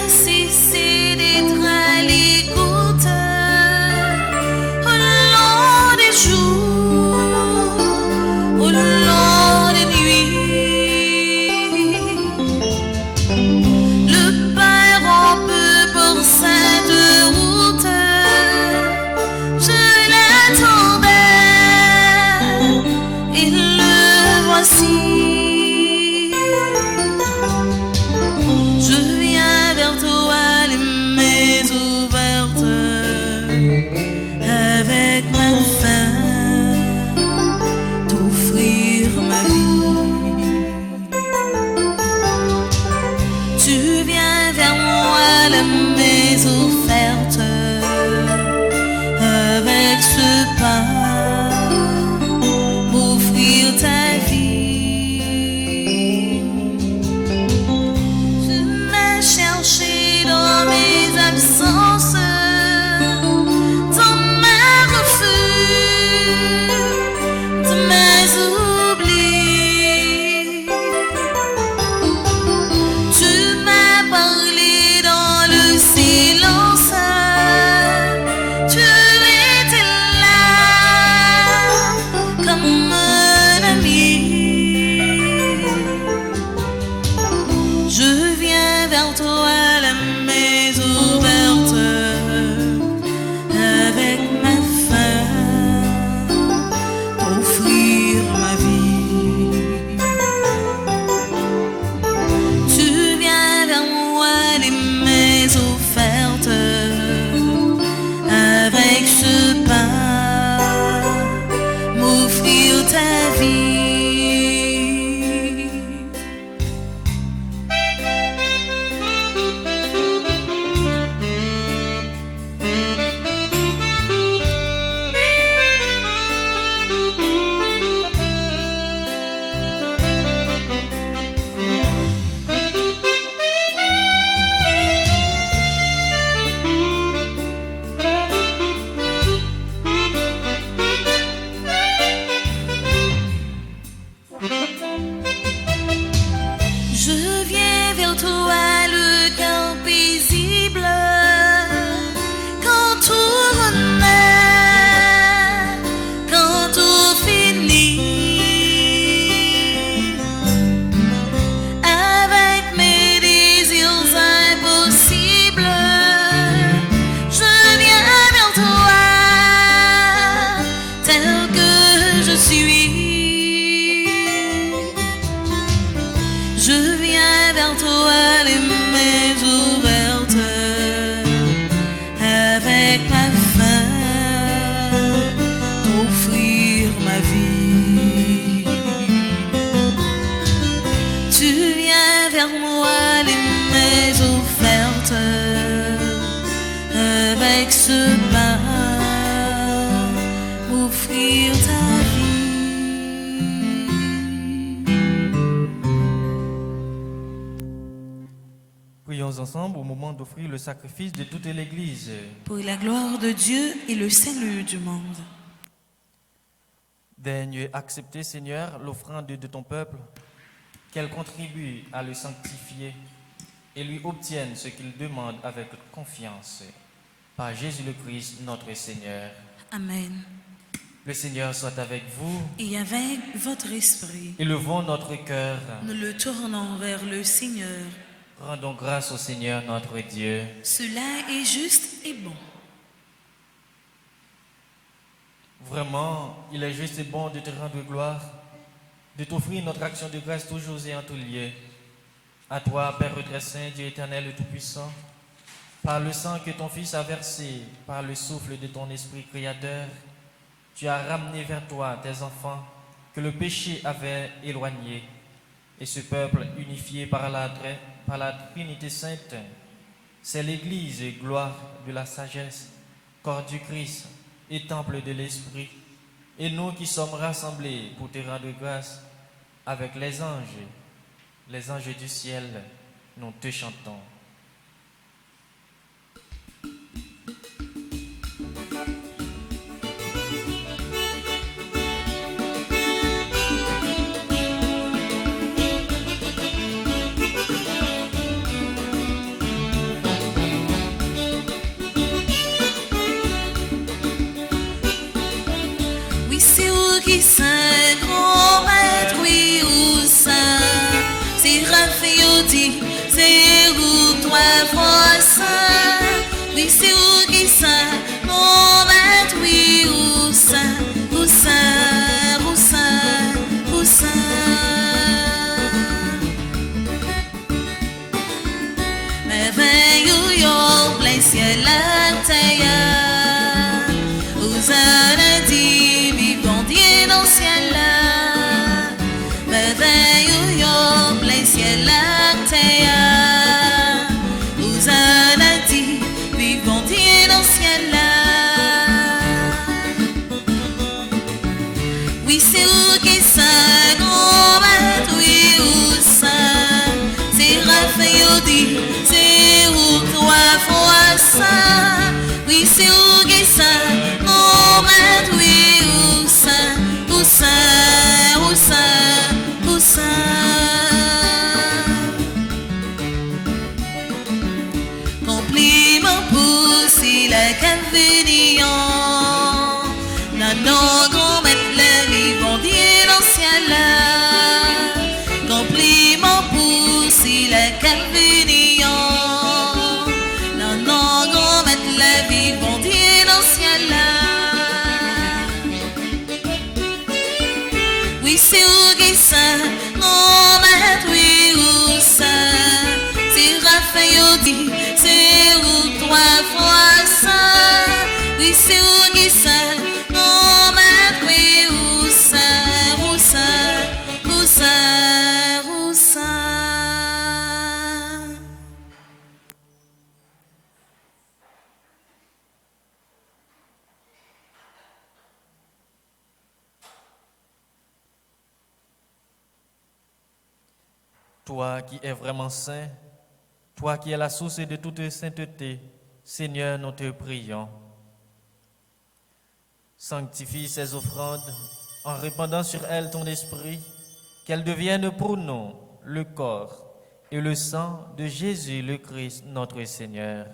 Prions ensemble au moment d'offrir le sacrifice de toute l'Église. pour la gloire de Dieu et le salut du monde. Daigne accepter, Seigneur, l'offrande de ton peuple, qu'elle contribue à le sanctifier et lui obtienne ce qu'il demande avec confiance. Par Jésus le Christ, notre Seigneur. Amen. Le Seigneur soit avec vous. Et avec votre esprit, Élevons notre cœur. nous le tournons vers le Seigneur. Rendons grâce au Seigneur notre Dieu. Cela est juste et bon. Vraiment, il est juste et bon de te rendre gloire, de t'offrir notre action de grâce toujours et en tout lieu. À toi, Père très saint, Dieu éternel et tout-puissant, par le sang que ton Fils a versé, par le souffle de ton Esprit créateur, tu as ramené vers toi tes enfants que le péché avait éloignés, et ce peuple unifié par la Trinité sainte, c'est l'Église, gloire de la sagesse, corps du Christ et temple de l'Esprit, et nous qui sommes rassemblés pour te rendre grâce avec les anges du ciel, nous te chantons. Oui, c'est où qui saint, grand maître, oui, où saint. C'est Raphaël dit, c'est où toi, foi saint. Oui, c'est où qui saint, grand maître, oui, où saint, où saint, où saint, où saint. Merveilleux, yo, plein ciel, la terre. Hosanna dit, vivant Dieu dans le ciel là. Merveilleux, yo, plein ciel, la terre. Hosanna dit, vivant Dieu dans le ciel là. Oui, c'est où qui saint, grand maître, oui, où saint. C'est Raphaël dit, c'est où toi, foi saint. Oui, c'est où qui saint, grand maître, oui, où saint, où saint, où saint, où saint. Compliment pour si la calvénion. Non, grand maître, le vivant Dieu dans le ciel là. Compliment pour si la calvénion. Non, grand maître, le vivant Dieu dans le ciel là. Oui, c'est où qui saint, grand maître, oui, où saint. C'est Raphaël dit, c'est où toi, foi saint. Oui, c'est où qui saint, grand maître, oui, où saint, où saint, où saint, où saint. Toi qui es vraiment saint, toi qui es la source de toute sainteté, Seigneur, nous te prions. Sanctifie ces offrandes en répandant sur elles ton esprit, qu'elles deviennent pour nous le corps et le sang de Jésus le Christ, notre Seigneur.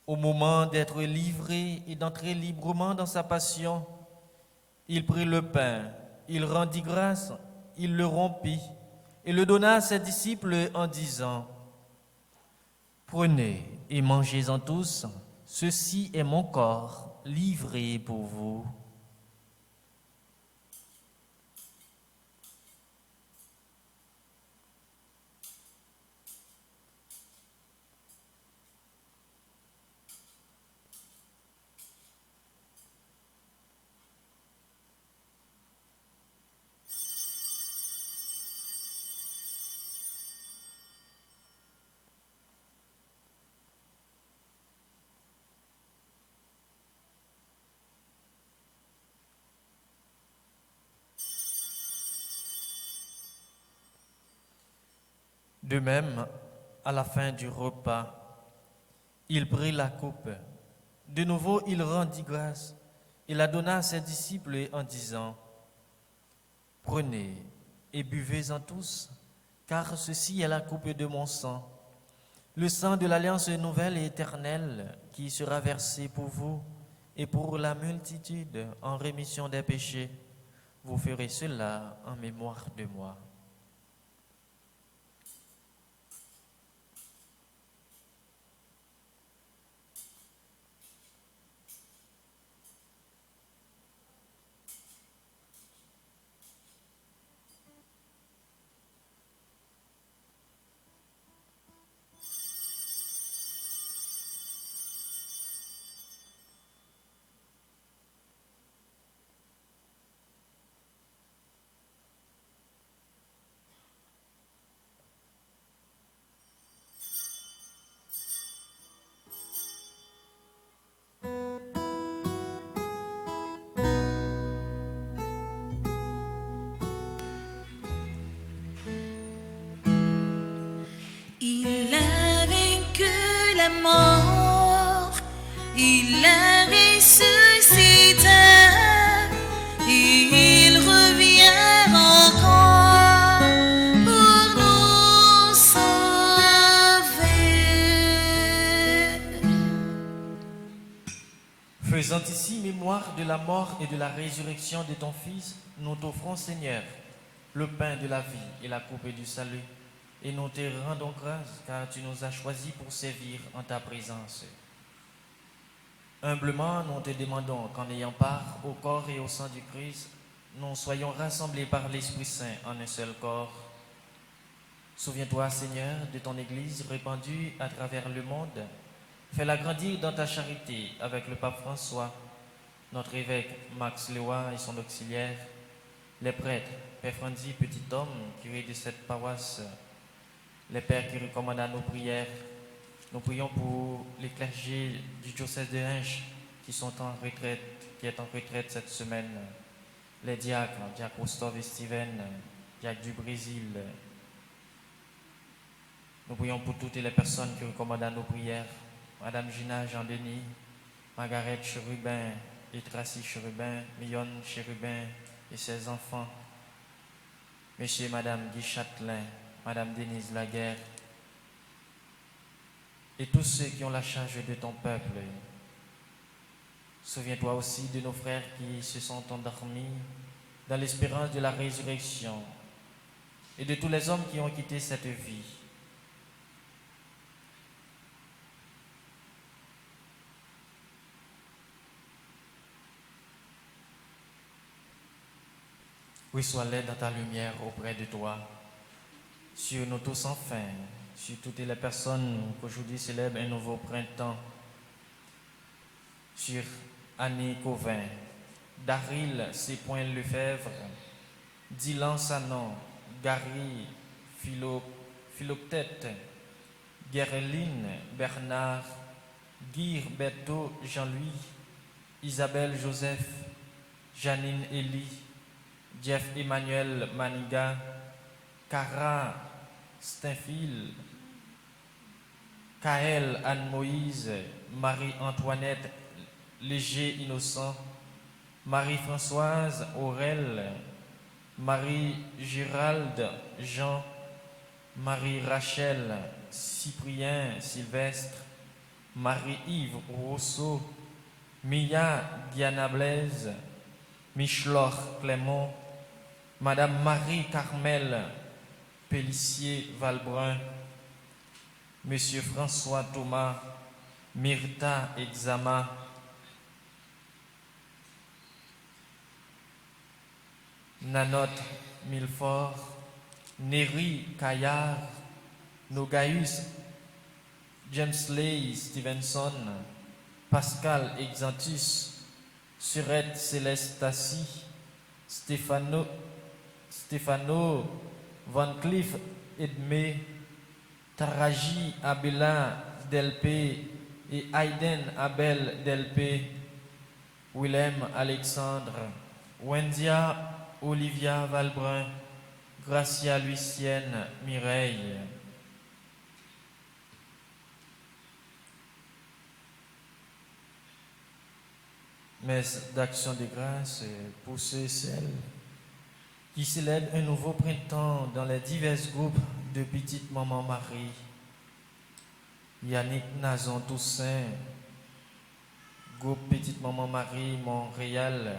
Au moment d'être livré et d'entrer librement dans sa passion, il prit le pain, il rendit grâce, il le rompit et le donna à ses disciples en disant : « Prenez et mangez-en tous, ceci est mon corps livré pour vous. » De même, à la fin du repas, il prit la coupe. De nouveau, il rendit grâce. Il la donna à ses disciples en disant, « Prenez et buvez-en tous, car ceci est la coupe de mon sang, le sang de l'alliance nouvelle et éternelle qui sera versé pour vous et pour la multitude en rémission des péchés. Vous ferez cela en mémoire de moi. » Il a vaincu la mort, il a ressuscité, il revient encore pour nous sauver. Faisant ici mémoire de la mort et de la résurrection de ton Fils, nous t'offrons, Seigneur, le pain de la vie et la coupe du salut. Et nous te rendons grâce car tu nous as choisis pour servir en ta présence. Humblement, nous te demandons qu'en ayant part au corps et au sang du Christ, nous soyons rassemblés par l'Esprit Saint en un seul corps. Souviens-toi, Seigneur, de ton Église répandue à travers le monde. Fais-la grandir dans ta charité avec le pape François, notre évêque Max Lewa et son auxiliaire, les prêtres, Père Franzi, petit homme, curé de cette paroisse, les pères qui recommandent à nos prières. Nous prions pour les clergés du diocèse de Hinche qui est en retraite cette semaine, les diacres, diacre Christophe et Steven, diacre du Brésil. Nous prions pour toutes les personnes qui recommandent à nos prières, Madame Gina Jean-Denis, Margaret Cherubin et Tracy Cherubin, Millionne Cherubin et ses enfants, Monsieur et Madame Guy Châtelain, Madame Denise Laguerre, et tous ceux qui ont la charge de ton peuple. Souviens-toi aussi de nos frères qui se sont endormis dans l'espérance de la résurrection et de tous les hommes qui ont quitté cette vie. Reçois-les dans ta lumière auprès de toi, sur nous tous enfin, sur toutes les personnes qu'aujourd'hui célèbrent un nouveau printemps, sur Annie Covin, Daryl Sépoin Lefebvre, Dylan Sanon, Gary Philoctète, Guerline Bernard, Guy Berthaud Jean-Louis, Isabelle Joseph, Janine Elie, Jeff Emmanuel Maniga, Cara Steinfil, Kaël Anne-Moïse, Marie-Antoinette Léger Innocent, Marie-Françoise Aurel, Marie-Gérald Jean, Marie-Rachel Cyprien Sylvestre, Marie-Yves Rousseau, Mia Diana Blaise, Michelor Clément, Madame Marie-Carmel Pellissier Valbrun, Monsieur François Thomas, Myrta Exama, Nanotte Milfort, Néry Caillard, Nogaïus James Lay Stevenson, Pascal Exantus, Surette Célestassi, Stéphano Van Cleef Edmé, Taraji Abela Delpé et Aiden Abel Delpé, Willem Alexandre, Wendia Olivia Valbrun, Gracia Lucienne Mireille, messe d'action de grâce pour ceux et celles qui célèbrent un nouveau printemps dans les divers groupes de Petite Maman Marie. Yannick Nazon Toussaint, groupe Petite Maman Marie Montréal,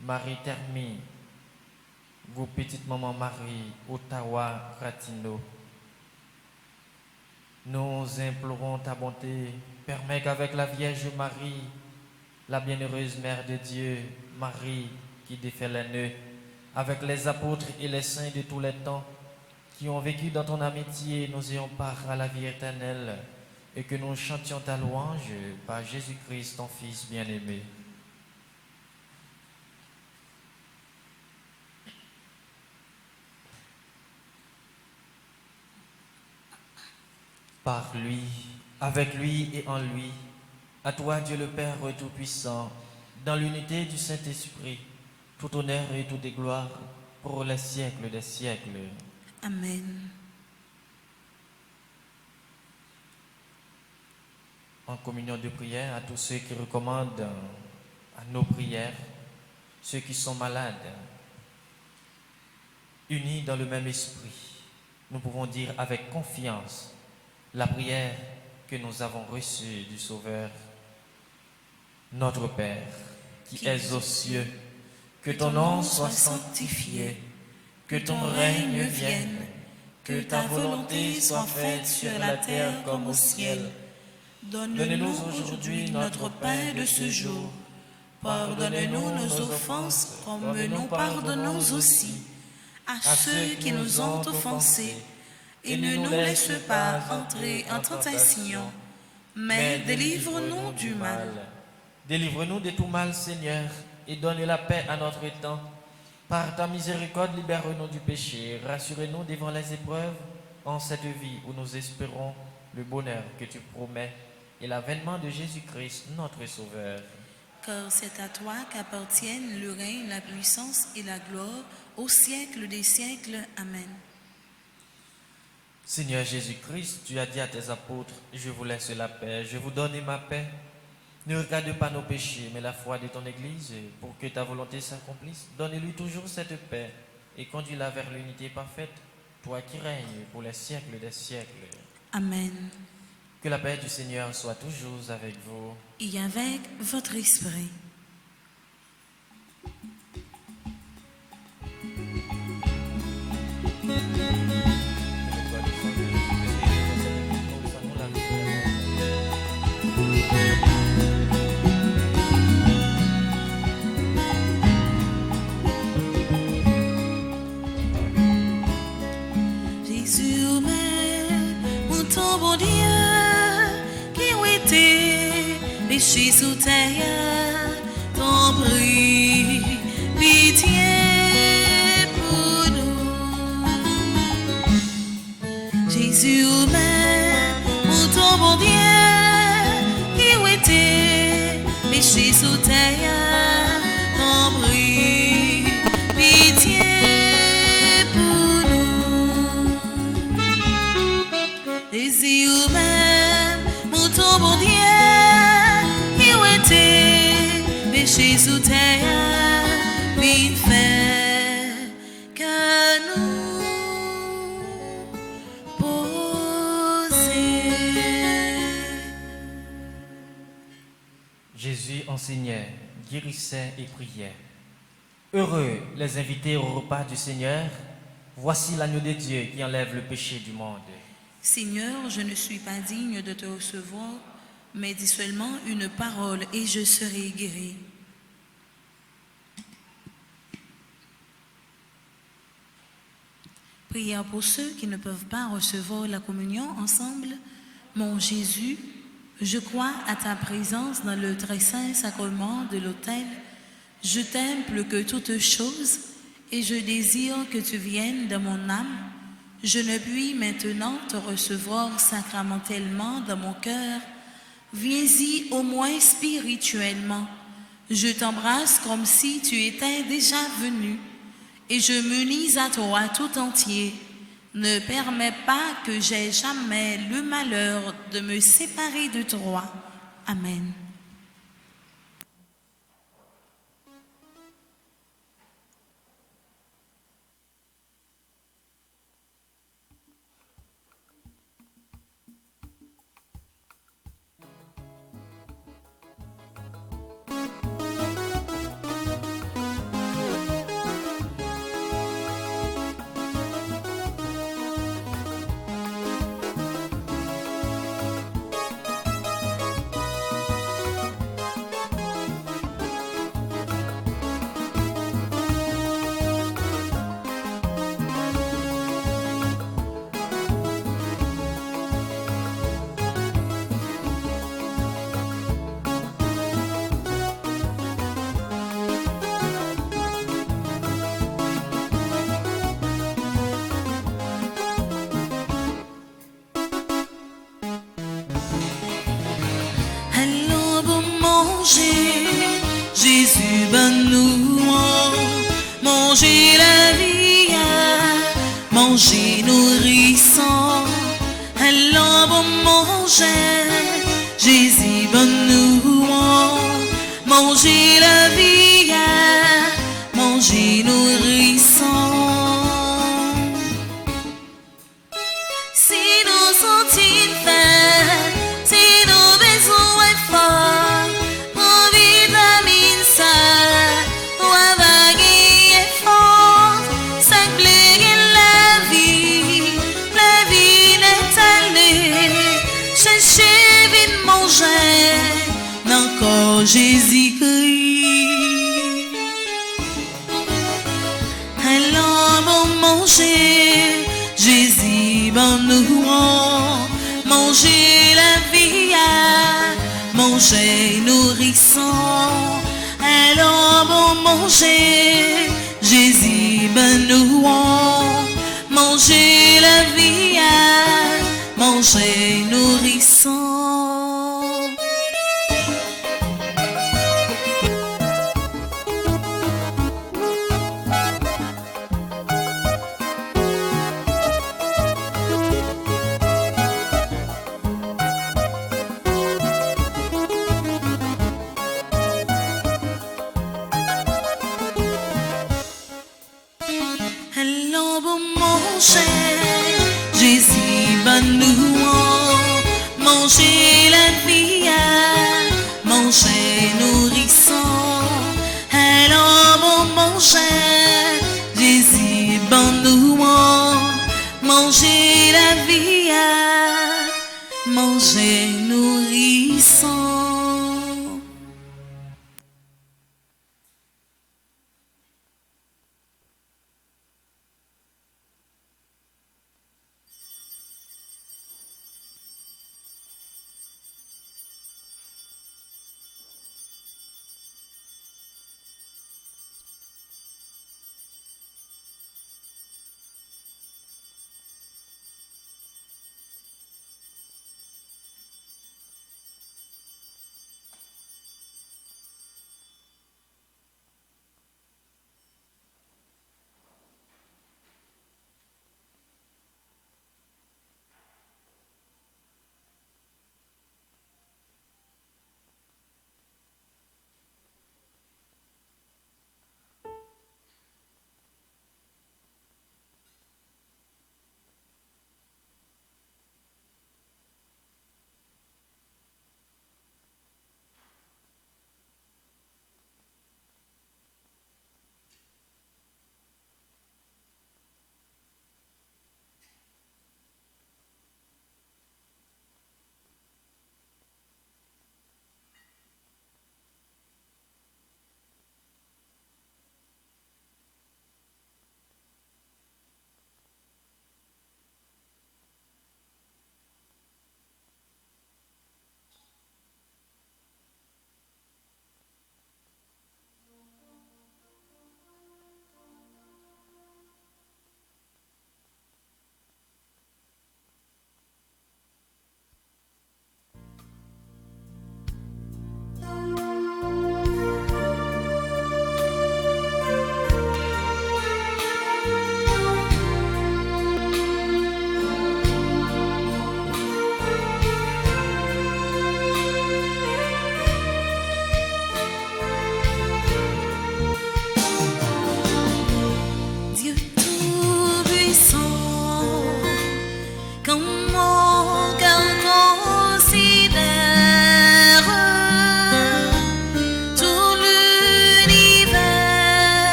Marie Termi, groupe Petite Maman Marie Ottawa Gatineau. Nous implorons ta bonté, permets qu'avec la Vierge Marie, la bienheureuse Mère de Dieu, Marie qui défait les nœuds, avec les apôtres et les saints de tous les temps qui ont vécu dans ton amitié, nous ayons part à la vie éternelle et que nous chantions ta louange par Jésus-Christ, ton Fils bien-aimé. Par lui, avec lui et en lui, à toi Dieu le Père Tout-Puissant, dans l'unité du Saint-Esprit, tout honneur et toute gloire pour les siècles des siècles. Amen. En communion de prière à tous ceux qui recommandent à nos prières, ceux qui sont malades, unis dans le même esprit, nous pouvons dire avec confiance la prière que nous avons reçue du Sauveur. Notre Père, qui es aux cieux, que ton nom soit sanctifié, que ton règne vienne, que ta volonté soit faite sur la terre comme au ciel. Donne-nous aujourd'hui notre pain de ce jour. Pardonne-nous nos offenses comme nous pardonnons aussi à ceux qui nous ont offensés. Et ne nous laisse pas entrer en tentation, mais délivre-nous du mal. Délivre-nous de tout mal, Seigneur, et donne la paix à notre temps. Par ta miséricorde, libère-nous du péché, rassure-nous devant les épreuves, en cette vie où nous espérons le bonheur que tu promets et l'avènement de Jésus-Christ, notre Sauveur. Car c'est à toi qu'appartiennent le règne, la puissance et la gloire au siècle des siècles. Amen. Seigneur Jésus-Christ, tu as dit à tes apôtres, je vous laisse la paix, je vous donne ma paix. Ne regarde pas nos péchés, mais la foi de ton Église, pour que ta volonté s'accomplisse. Donne-lui toujours cette paix et conduis-la vers l'unité parfaite, toi qui règnes pour les siècles des siècles. Amen. Que la paix du Seigneur soit toujours avec vous. Et avec votre esprit. Jésus, mon ton bon Dieu, qui ont été péchés sous terre, t'en prie, pitié pour nous. Jésus, mon ton bon Dieu, qui ont été péchés sous terre, t'en prie, pitié pour nous. Jésus, mon ton bon Dieu, qui ont été péchés sous terre, puis fait que nous poser. Jésus enseignait, guérissait et priait. Heureux les invités au repas du Seigneur. Voici l'agneau de Dieu qui enlève le péché du monde. Seigneur, je ne suis pas digne de te recevoir, mais dis seulement une parole et je serai guéri. Prière pour ceux qui ne peuvent pas recevoir la communion ensemble. Mon Jésus, je crois à ta présence dans le très saint sacrement de l'autel. Je t'aime plus que toute chose et je désire que tu viennes dans mon âme. Je ne puis maintenant te recevoir sacramentellement dans mon cœur. Viens-y au moins spirituellement. Je t'embrasse comme si tu étais déjà venu et je m'unis à toi tout entier. Ne permets pas que j'aie jamais le malheur de me séparer de toi. Amen. manger nourrissant, allons bon manger, Jésus bon nous, manger la vie, manger nourrissant. Si nous sentons faim, si nous besoin fort, pour vitamine ça, ou avaguer fort, ça plaît la vie n'est allée, chercher vite manger, encore Jésus-Christ. Allons bon manger, Jésus bon nous rend, manger la vie, manger nourrissant. Allons bon manger, Jésus bon nous rend, manger la vie, manger nourrissant. Allons bon manger, Jésus bon nous, manger la vie, manger nourrissant. Allons bon manger, Jésus bon nous, manger la vie, manger nourrissant.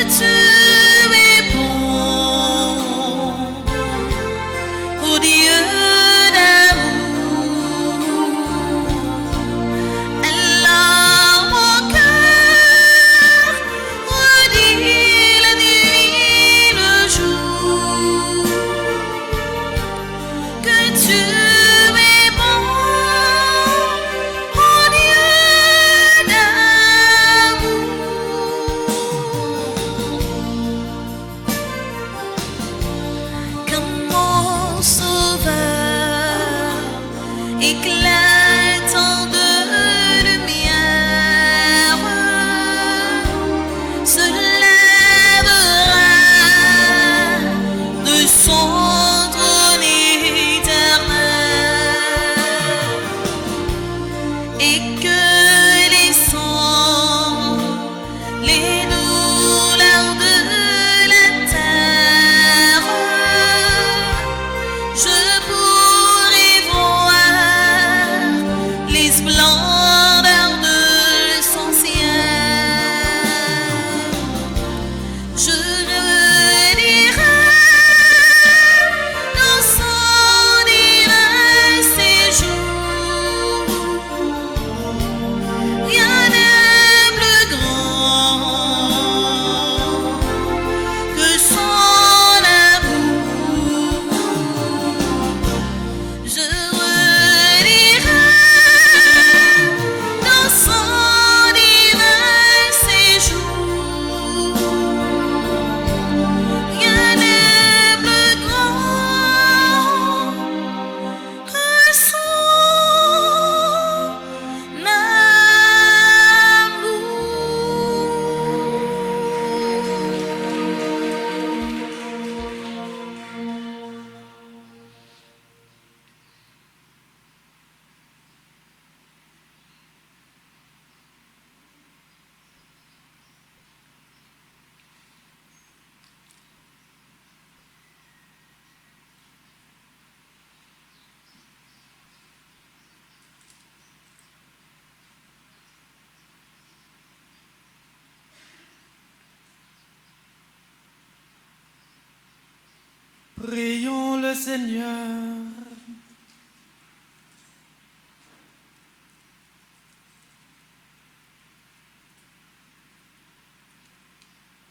tu es bon, ô Dieu d'amour. Alors mon cœur redit la nuit, le jour, que tu es bon, ô Dieu d'amour. Comme mon sauveur, éclatant de lumière, se lèvera de son trône éternel, et que les sons, les douleurs de la terre, je pourrai voir les splendeurs de son ciel. Je redirai dans son divin séjour, rien n'est plus grand que son amour. Je redirai dans son divin séjour, rien n'est plus grand que son Prions le Seigneur.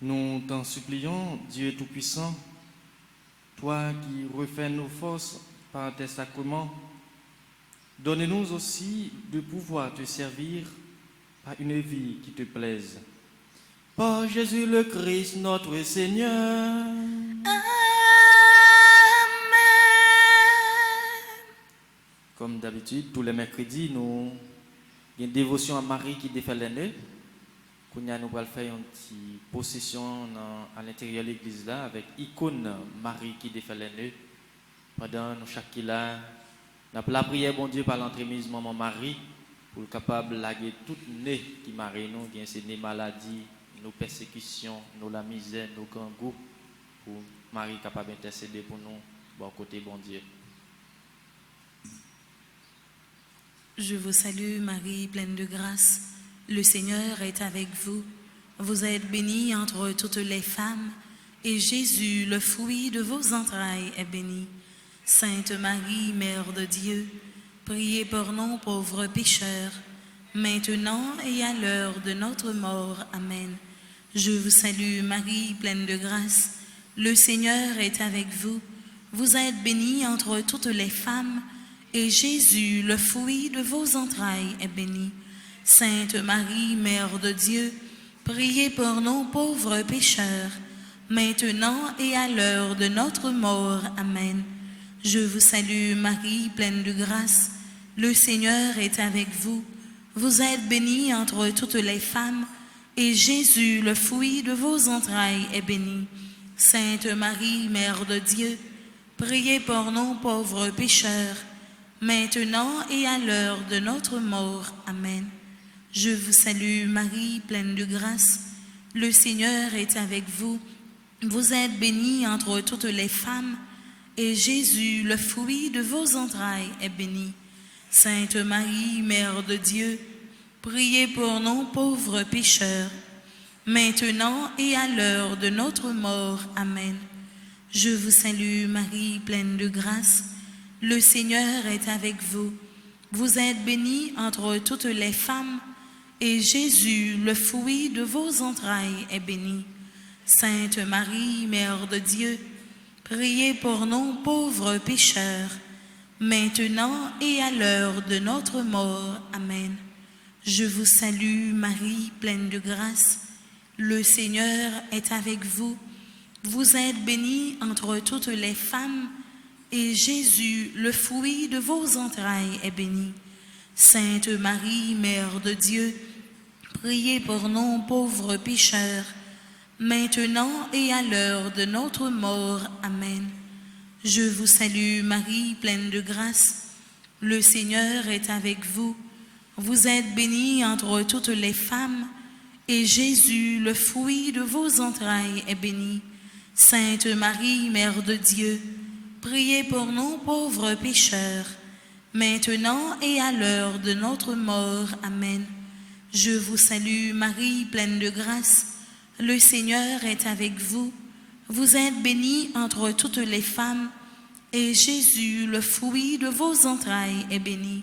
Nous t'en supplions, Dieu Tout-Puissant, toi qui refais nos forces par tes sacrements, donne-nous aussi de pouvoir te servir par une vie qui te plaise. Par Jésus le Christ, notre Seigneur. Comme d'habitude, tous les mercredis, nous avons une dévotion à Marie qui défait les nœuds. Nous allons faire une petite possession à l'intérieur de l'église là, avec icône Marie qui défait les nœuds. Pendant nous chaque là, nous avons la prière, bon Dieu, par l'entremise maman Marie, pour être capable de laguer toute nez qui marie nous, qui est nos maladies, nos persécutions, nos la misère, nos grands goûts, pour Marie capable d'intercéder pour nous, bon côté bon Dieu. Je vous salue Marie, pleine de grâce. Le Seigneur est avec vous. Vous êtes bénie entre toutes les femmes, et Jésus, le fruit de vos entrailles, est béni. Sainte Marie, Mère de Dieu, priez pour nous pauvres pécheurs, maintenant et à l'heure de notre mort. Amen. Je vous salue Marie, pleine de grâce. Le Seigneur est avec vous. Vous êtes bénie entre toutes les femmes, et Jésus, le fruit de vos entrailles, est béni. Sainte Marie, Mère de Dieu, priez pour nous pauvres pécheurs, maintenant et à l'heure de notre mort. Amen. Je vous salue Marie, pleine de grâce. Le Seigneur est avec vous. Vous êtes bénie entre toutes les femmes, et Jésus, le fruit de vos entrailles, est béni. Sainte Marie, Mère de Dieu, priez pour nous pauvres pécheurs, maintenant et à l'heure de notre mort. Amen. Je vous salue Marie, pleine de grâce. Le Seigneur est avec vous. Vous êtes bénie entre toutes les femmes, et Jésus, le fruit de vos entrailles, est béni. Sainte Marie, Mère de Dieu, priez pour nous pauvres pécheurs, maintenant et à l'heure de notre mort. Amen. Je vous salue Marie, pleine de grâce. Le Seigneur est avec vous. Vous êtes bénie entre toutes les femmes, et Jésus, le fruit de vos entrailles, est béni. Sainte Marie, Mère de Dieu, priez pour nous pauvres pécheurs, maintenant et à l'heure de notre mort. Amen. Je vous salue Marie, pleine de grâce. Le Seigneur est avec vous. Vous êtes bénie entre toutes les femmes, et Jésus, le fruit de vos entrailles, est béni. Sainte Marie, Mère de Dieu, priez pour nous pauvres pécheurs, maintenant et à l'heure de notre mort. Amen. Je vous salue Marie, pleine de grâce. Le Seigneur est avec vous. Vous êtes bénie entre toutes les femmes, et Jésus, le fruit de vos entrailles, est béni. Sainte Marie, Mère de Dieu, priez pour nous pauvres pécheurs, maintenant et à l'heure de notre mort. Amen. Je vous salue Marie, pleine de grâce. Le Seigneur est avec vous. Vous êtes bénie entre toutes les femmes, et Jésus, le fruit de vos entrailles, est béni.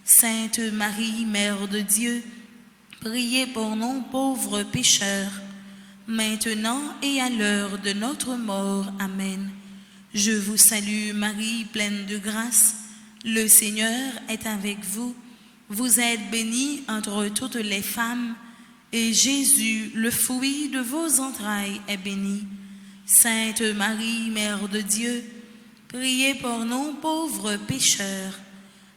Sainte Marie, Mère de Dieu, priez pour nous pauvres pécheurs, maintenant et à l'heure de notre mort. Amen. Je vous salue Marie, pleine de grâce. Le Seigneur est avec vous. Vous êtes bénie entre toutes les femmes, et Jésus, le fruit de vos entrailles, est béni. Sainte Marie, Mère de Dieu, priez pour nous pauvres pécheurs,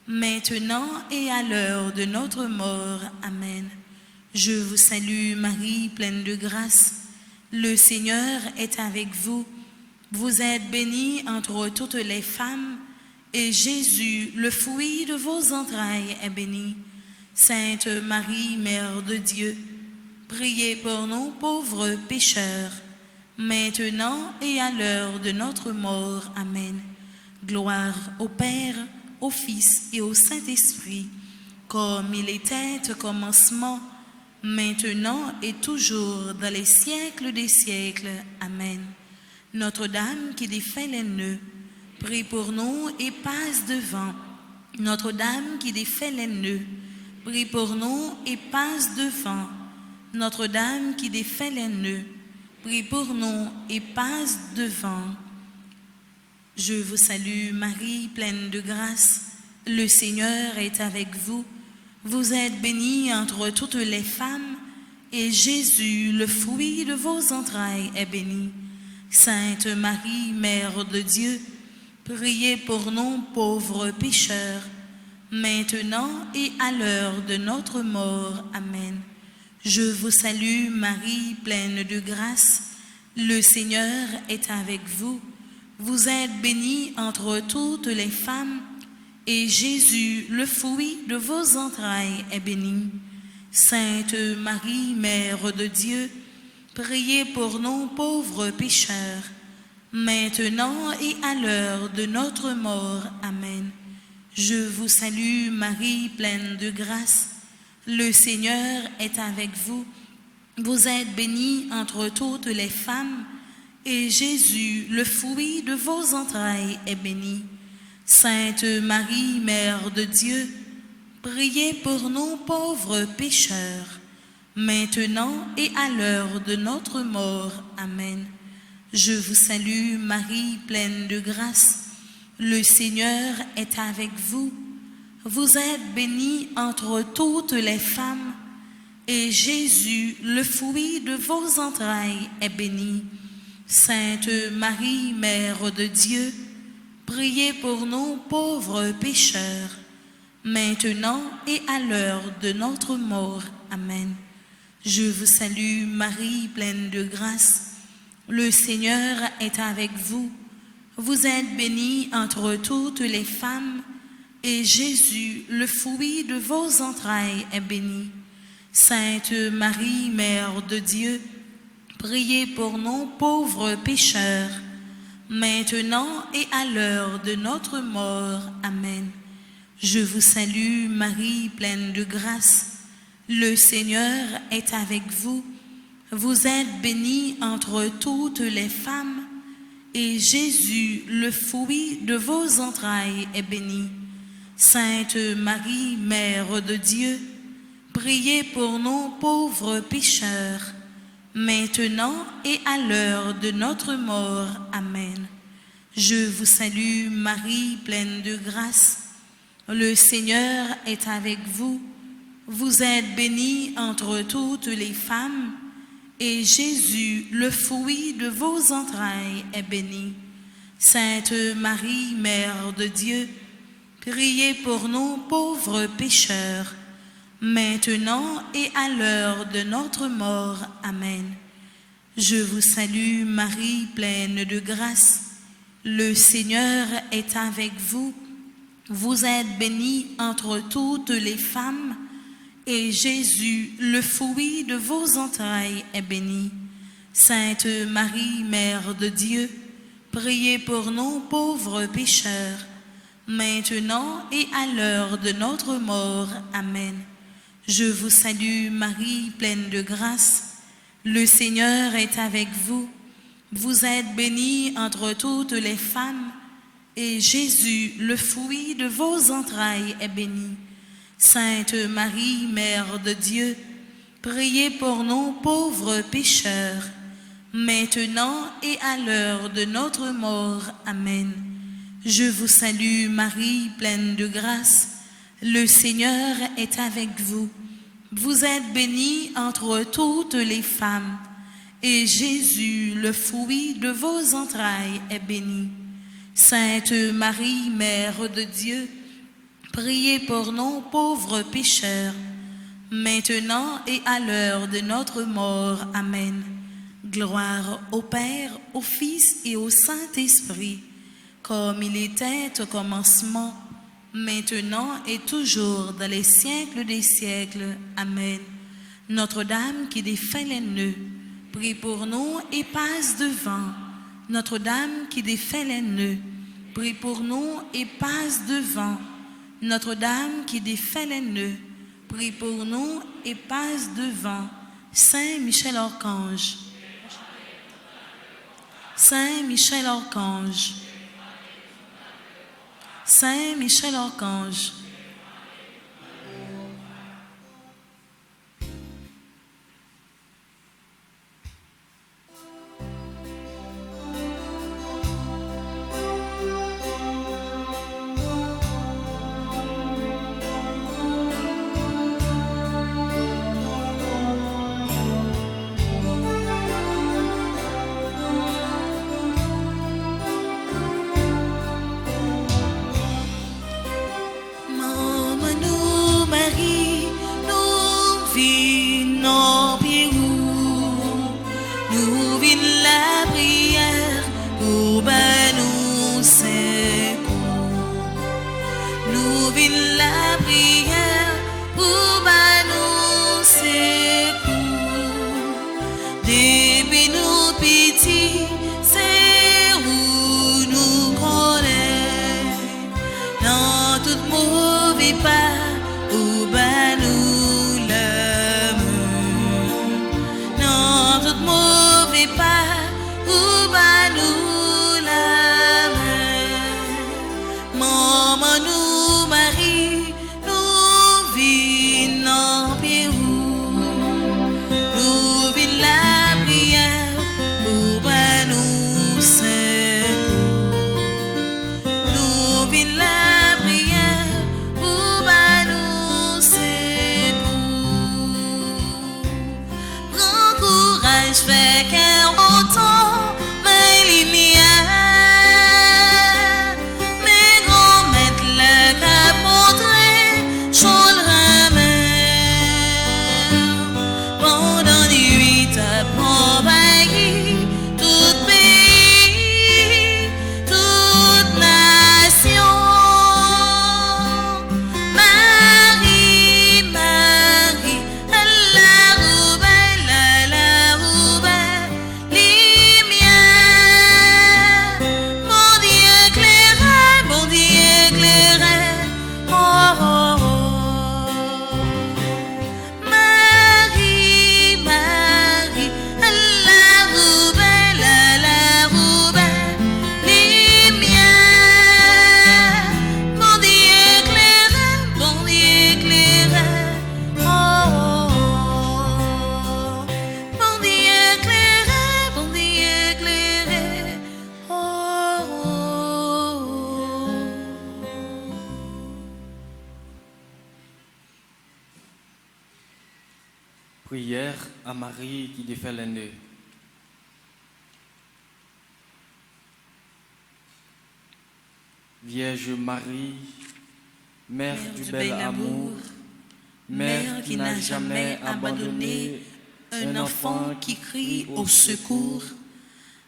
maintenant et à l'heure de notre mort. Amen. Je vous salue Marie, pleine de grâce. Le Seigneur est avec vous. Vous êtes bénie entre toutes les femmes, et Jésus, le fruit de vos entrailles, est béni. Sainte Marie, Mère de Dieu, priez pour nous pauvres pécheurs, maintenant et à l'heure de notre mort. Amen. Gloire au Père, au Fils et au Saint-Esprit, comme il était au commencement, maintenant et toujours, dans les siècles des siècles. Amen. Notre-Dame qui défait les nœuds, prie pour nous et passe devant. Notre-Dame qui défait les nœuds, prie pour nous et passe devant. Notre-Dame qui défait les nœuds, prie pour nous et passe devant. Je vous salue Marie, pleine de grâce. Le Seigneur est avec vous. Vous êtes bénie entre toutes les femmes, et Jésus, le fruit de vos entrailles, est béni. Sainte Marie, Mère de Dieu, priez pour nous pauvres pécheurs, maintenant et à l'heure de notre mort. Amen. Je vous salue Marie, pleine de grâce. Le Seigneur est avec vous. Vous êtes bénie entre toutes les femmes, et Jésus, le fruit de vos entrailles, est béni. Sainte Marie, Mère de Dieu, priez pour nous pauvres pécheurs, maintenant et à l'heure de notre mort. Amen. Je vous salue Marie, pleine de grâce. Le Seigneur est avec vous. Vous êtes bénie entre toutes les femmes, et Jésus, le fruit de vos entrailles, est béni. Sainte Marie, Mère de Dieu, priez pour nous pauvres pécheurs, maintenant et à l'heure de notre mort. Amen. Je vous salue Marie, pleine de grâce. Le Seigneur est avec vous. Vous êtes bénie entre toutes les femmes, et Jésus, le fruit de vos entrailles, est béni. Sainte Marie, Mère de Dieu, priez pour nous pauvres pécheurs, maintenant et à l'heure de notre mort. Amen. Je vous salue Marie, pleine de grâce. Le Seigneur est avec vous. Vous êtes bénie entre toutes les femmes, et Jésus, le fruit de vos entrailles, est béni. Sainte Marie, Mère de Dieu, priez pour nous pauvres pécheurs, maintenant et à l'heure de notre mort. Amen. Je vous salue Marie, pleine de grâce. Le Seigneur est avec vous. Vous êtes bénie entre toutes les femmes, et Jésus, le fruit de vos entrailles, est béni. Sainte Marie, Mère de Dieu, priez pour nous pauvres pécheurs, maintenant et à l'heure de notre mort. Amen. Je vous salue, Marie, pleine de grâce. Le Seigneur est avec vous. Vous êtes bénie entre toutes les femmes, et Jésus, le fruit de vos entrailles, est béni. Sainte Marie, Mère de Dieu, priez pour nous pauvres pécheurs, maintenant et à l'heure de notre mort. Amen. Je vous salue, Marie, pleine de grâce. Le Seigneur est avec vous. Vous êtes bénie entre toutes les femmes, et Jésus, le fruit de vos entrailles, est béni. Sainte Marie, Mère de Dieu, priez pour nous pauvres pécheurs, maintenant et à l'heure de notre mort. Amen. Je vous salue, Marie, pleine de grâce. Le Seigneur est avec vous. Vous êtes bénie entre toutes les femmes, et Jésus, le fruit de vos entrailles, est béni. Sainte Marie, Mère de Dieu, priez pour nous pauvres pécheurs, maintenant et à l'heure de notre mort. Amen. Je vous salue, Marie, pleine de grâce. Le Seigneur est avec vous. Vous êtes bénie entre toutes les femmes, et Jésus, le fruit de vos entrailles, est béni. Sainte Marie, Mère de Dieu, priez pour nous pauvres pécheurs, maintenant et à l'heure de notre mort. Amen. Gloire au Père, au Fils et au Saint-Esprit, comme il était au commencement, maintenant et toujours, dans les siècles des siècles. Amen. Notre-Dame qui défait les nœuds, prie pour nous et passe devant. Notre-Dame qui défait les nœuds, prie pour nous et passe devant. Notre-Dame qui défait les nœuds, prie pour nous et passe devant. Saint Michel-Archange. Saint Michel-Archange. Saint Michel-Archange. Prière à Marie qui défait les nœuds. Vierge Marie, Mère du bel amour, Mère qui n'a jamais abandonné un enfant qui crie au secours,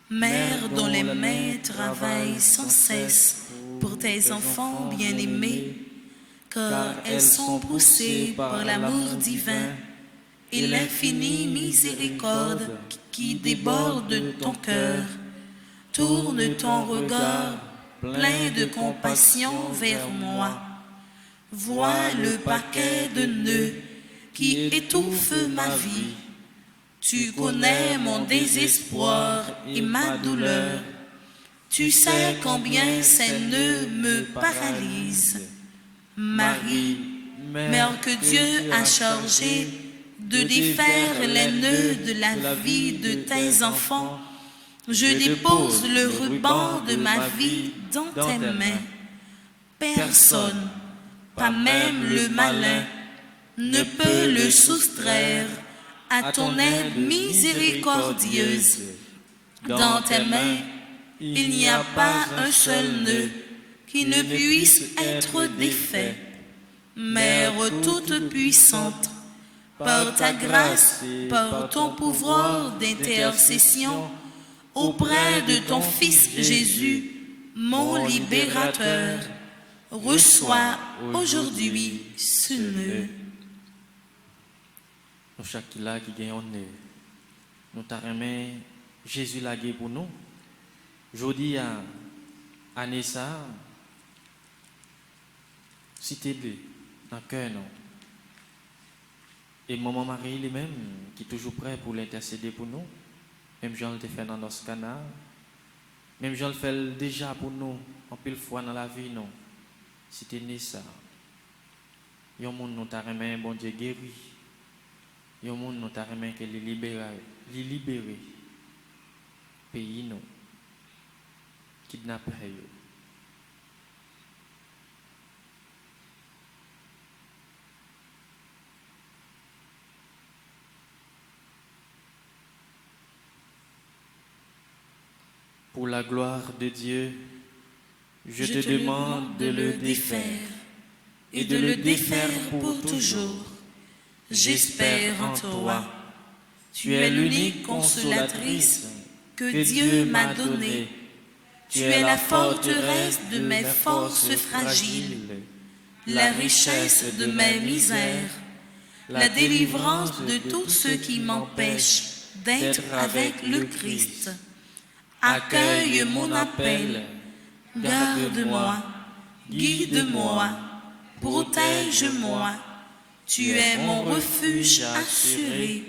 Mère dont les mains travaillent sans cesse pour tes enfants bien-aimés, car elles sont poussées par l'amour divin et l'infinie miséricorde qui déborde ton cœur. Tourne ton regard plein de compassion vers moi. Vois le paquet de nœuds qui étouffe ma vie. Tu connais mon désespoir et ma douleur. Tu sais combien ces nœuds me paralysent. Marie, Mère que Dieu a chargée de défaire les nœuds de la vie de tes enfants, je dépose le ruban de ma vie dans tes mains. Personne, pas même le malin, ne peut le soustraire à ton aide miséricordieuse. Dans tes mains, il n'y a pas un seul nœud qui ne puisse être défait. Mère toute puissante, par ta grâce, par ton pouvoir d'intercession, auprès de ton Fils Jésus, mon libérateur, reçois aujourd'hui ce nœud. Nous chaque là qui gagne un nœud, nous t'arrêtons Jésus l'a gué pour nous. Je dis à Anessa, citez-le dans le cœur, non. Et maman Marie lui-même, qui est toujours prêt pour l'intercéder pour nous, même Jean le fait dans notre canard, même Jean le fait déjà pour nous, en pile fois dans la vie, non. C'était né ça. Il y a un monde nous t'a remis, bon Dieu guéri. Il y a un monde nous t'a remis que les libérer. Pays non. Kidnapper. Pour la gloire de Dieu, je te demande de le défaire et de le défaire pour toujours. J'espère en toi. Tu es l'unique consolatrice que Dieu m'a donnée. Tu es la forteresse de mes forces fragiles, la richesse de mes misères, la délivrance de tous ceux qui m'empêchent d'être avec le Christ. Accueille mon appel, garde-moi, guide-moi, protège-moi. Tu es mon refuge assuré.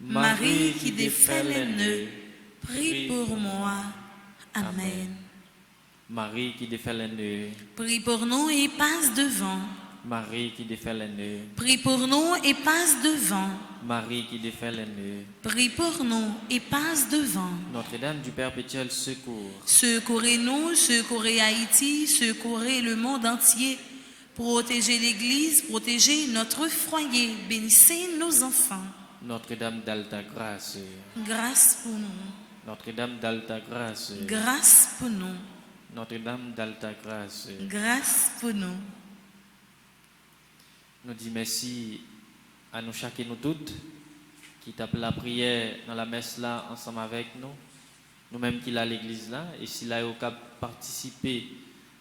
Marie qui défait les nœuds, prie pour moi. Amen. Marie qui défait les nœuds. Prie pour nous et passe devant. Marie qui défait les nœuds. Prie pour nous et passe devant. Marie qui défait les nœuds. Prie pour nous et passe devant. Notre-Dame du Perpétuel secours. Secourez-nous, secourez Haïti, secourez le monde entier. Protégez l'Église, protégez notre foyer. Bénissez nos enfants. Notre-Dame d'Alta Grâce. Grâce pour nous. Notre-Dame d'Alta Grâce. Grâce pour nous. Notre-Dame d'Alta Grâce. Grâce pour nous. Nous disons merci à nous chacun et nous toutes qui tapent la prière dans la messe là ensemble avec nous. Nous-mêmes qui à l'église là. Et si là au cap participer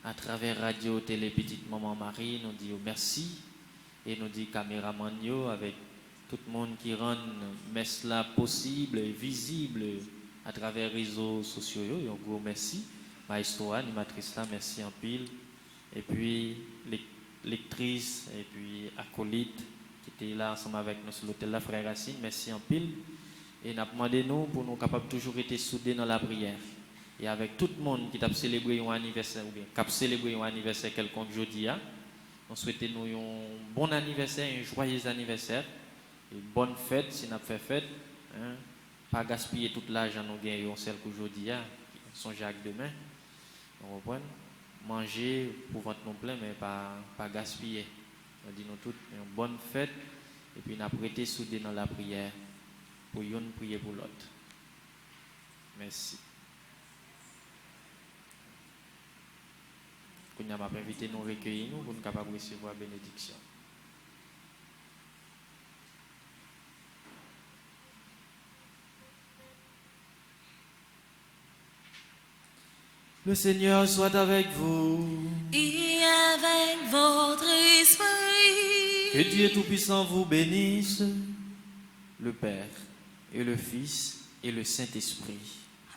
à travers radio, télé, petite maman Marie, nous disons merci. Et nous disons caméraman yo avec tout le monde qui rend messe là possible et visible à travers les réseaux sociaux. Un gros merci. Maestro, animatrice là, merci en pile. Et puis, lectrice et puis acolyte qui était là ensemble avec nous sur l'hôtel La Frère Racine, merci en pile. Et nous avons demandé nous pour nous capables toujours être soudés dans la prière. Et avec tout le monde qui a célébré un anniversaire ou bien qui a célébré un anniversaire quelconque aujourd'hui, on souhaite nous un bon anniversaire, un joyeux anniversaire, une bonne fête si nous avons fait fête. Hein, pas gaspiller tout l'argent nous gagnons celle qu'aujourd'hui, son Jacques demain. On reprend. Manger pour ventre non plein, mais pas gaspiller. On dit nous toutes une bonne fête Et puis nous prêté soudé dans la prière pour une prier pour l'autre. Merci. Nous avons invité nous recueillir nous pour nous capables de recevoir la bénédiction. Le Seigneur soit avec vous. Et avec votre esprit. Que Dieu Tout-Puissant vous bénisse, le Père et le Fils et le Saint-Esprit.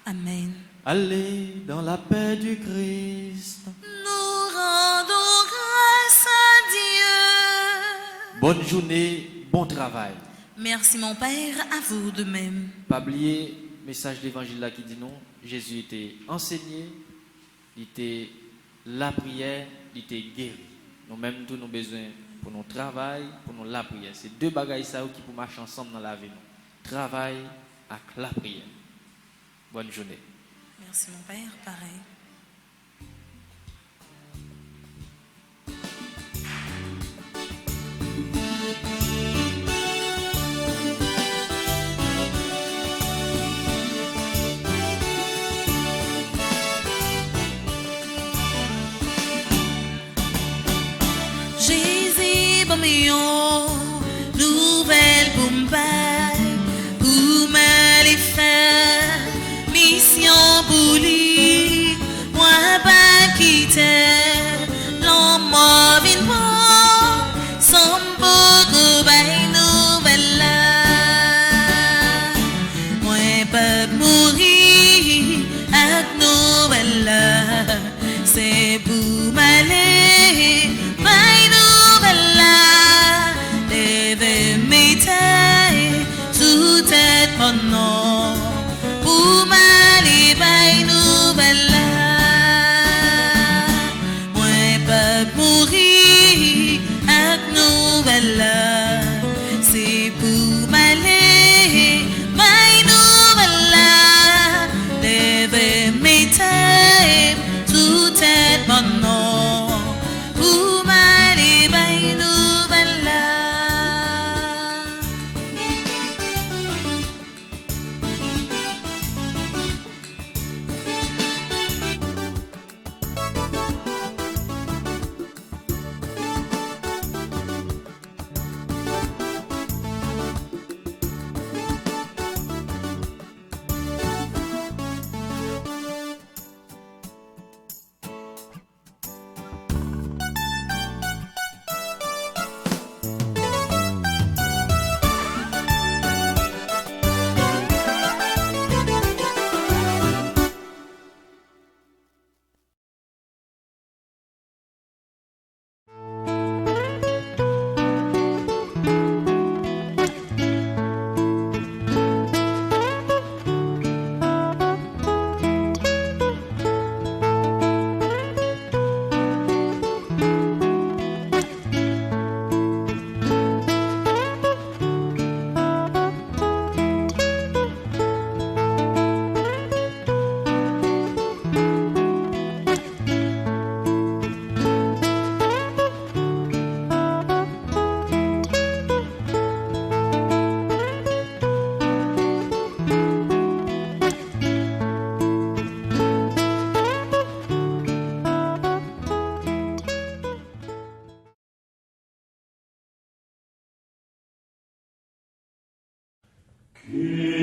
Amen. Allez dans la paix du Christ. Nous rendons grâce à Dieu. Bonne journée, bon travail. Merci mon Père, à vous de même. Pas oublier le message d'évangile là qui dit non, Jésus était enseigné, il était la prière, il était guéri. Nous-mêmes, tous nos besoins pour notre travail, pour nous la prière. C'est deux bagailles ça qui pour marcher ensemble dans la vie. Travail avec la prière. Bonne journée. Merci mon Père, pareil. Jésus, bon million, nouvelle pour me faire, mission pour lui, moi pas quitter, l'homme vient voir, sans beaucoup de nouvelles là, moi pas mourir, avec nouvelles là, c'est pour m'aller, pas nouvelles là, lever mes têtes, sous tête mon nom, pour m'aller, pas nouvelles là, moi pas mourir, avec nouvelles là, c'est pour m'aller, pas nouvelles là, lever mes têtes, sous tête mon nom, pour m'aller, pas nouvelles là. Kyrie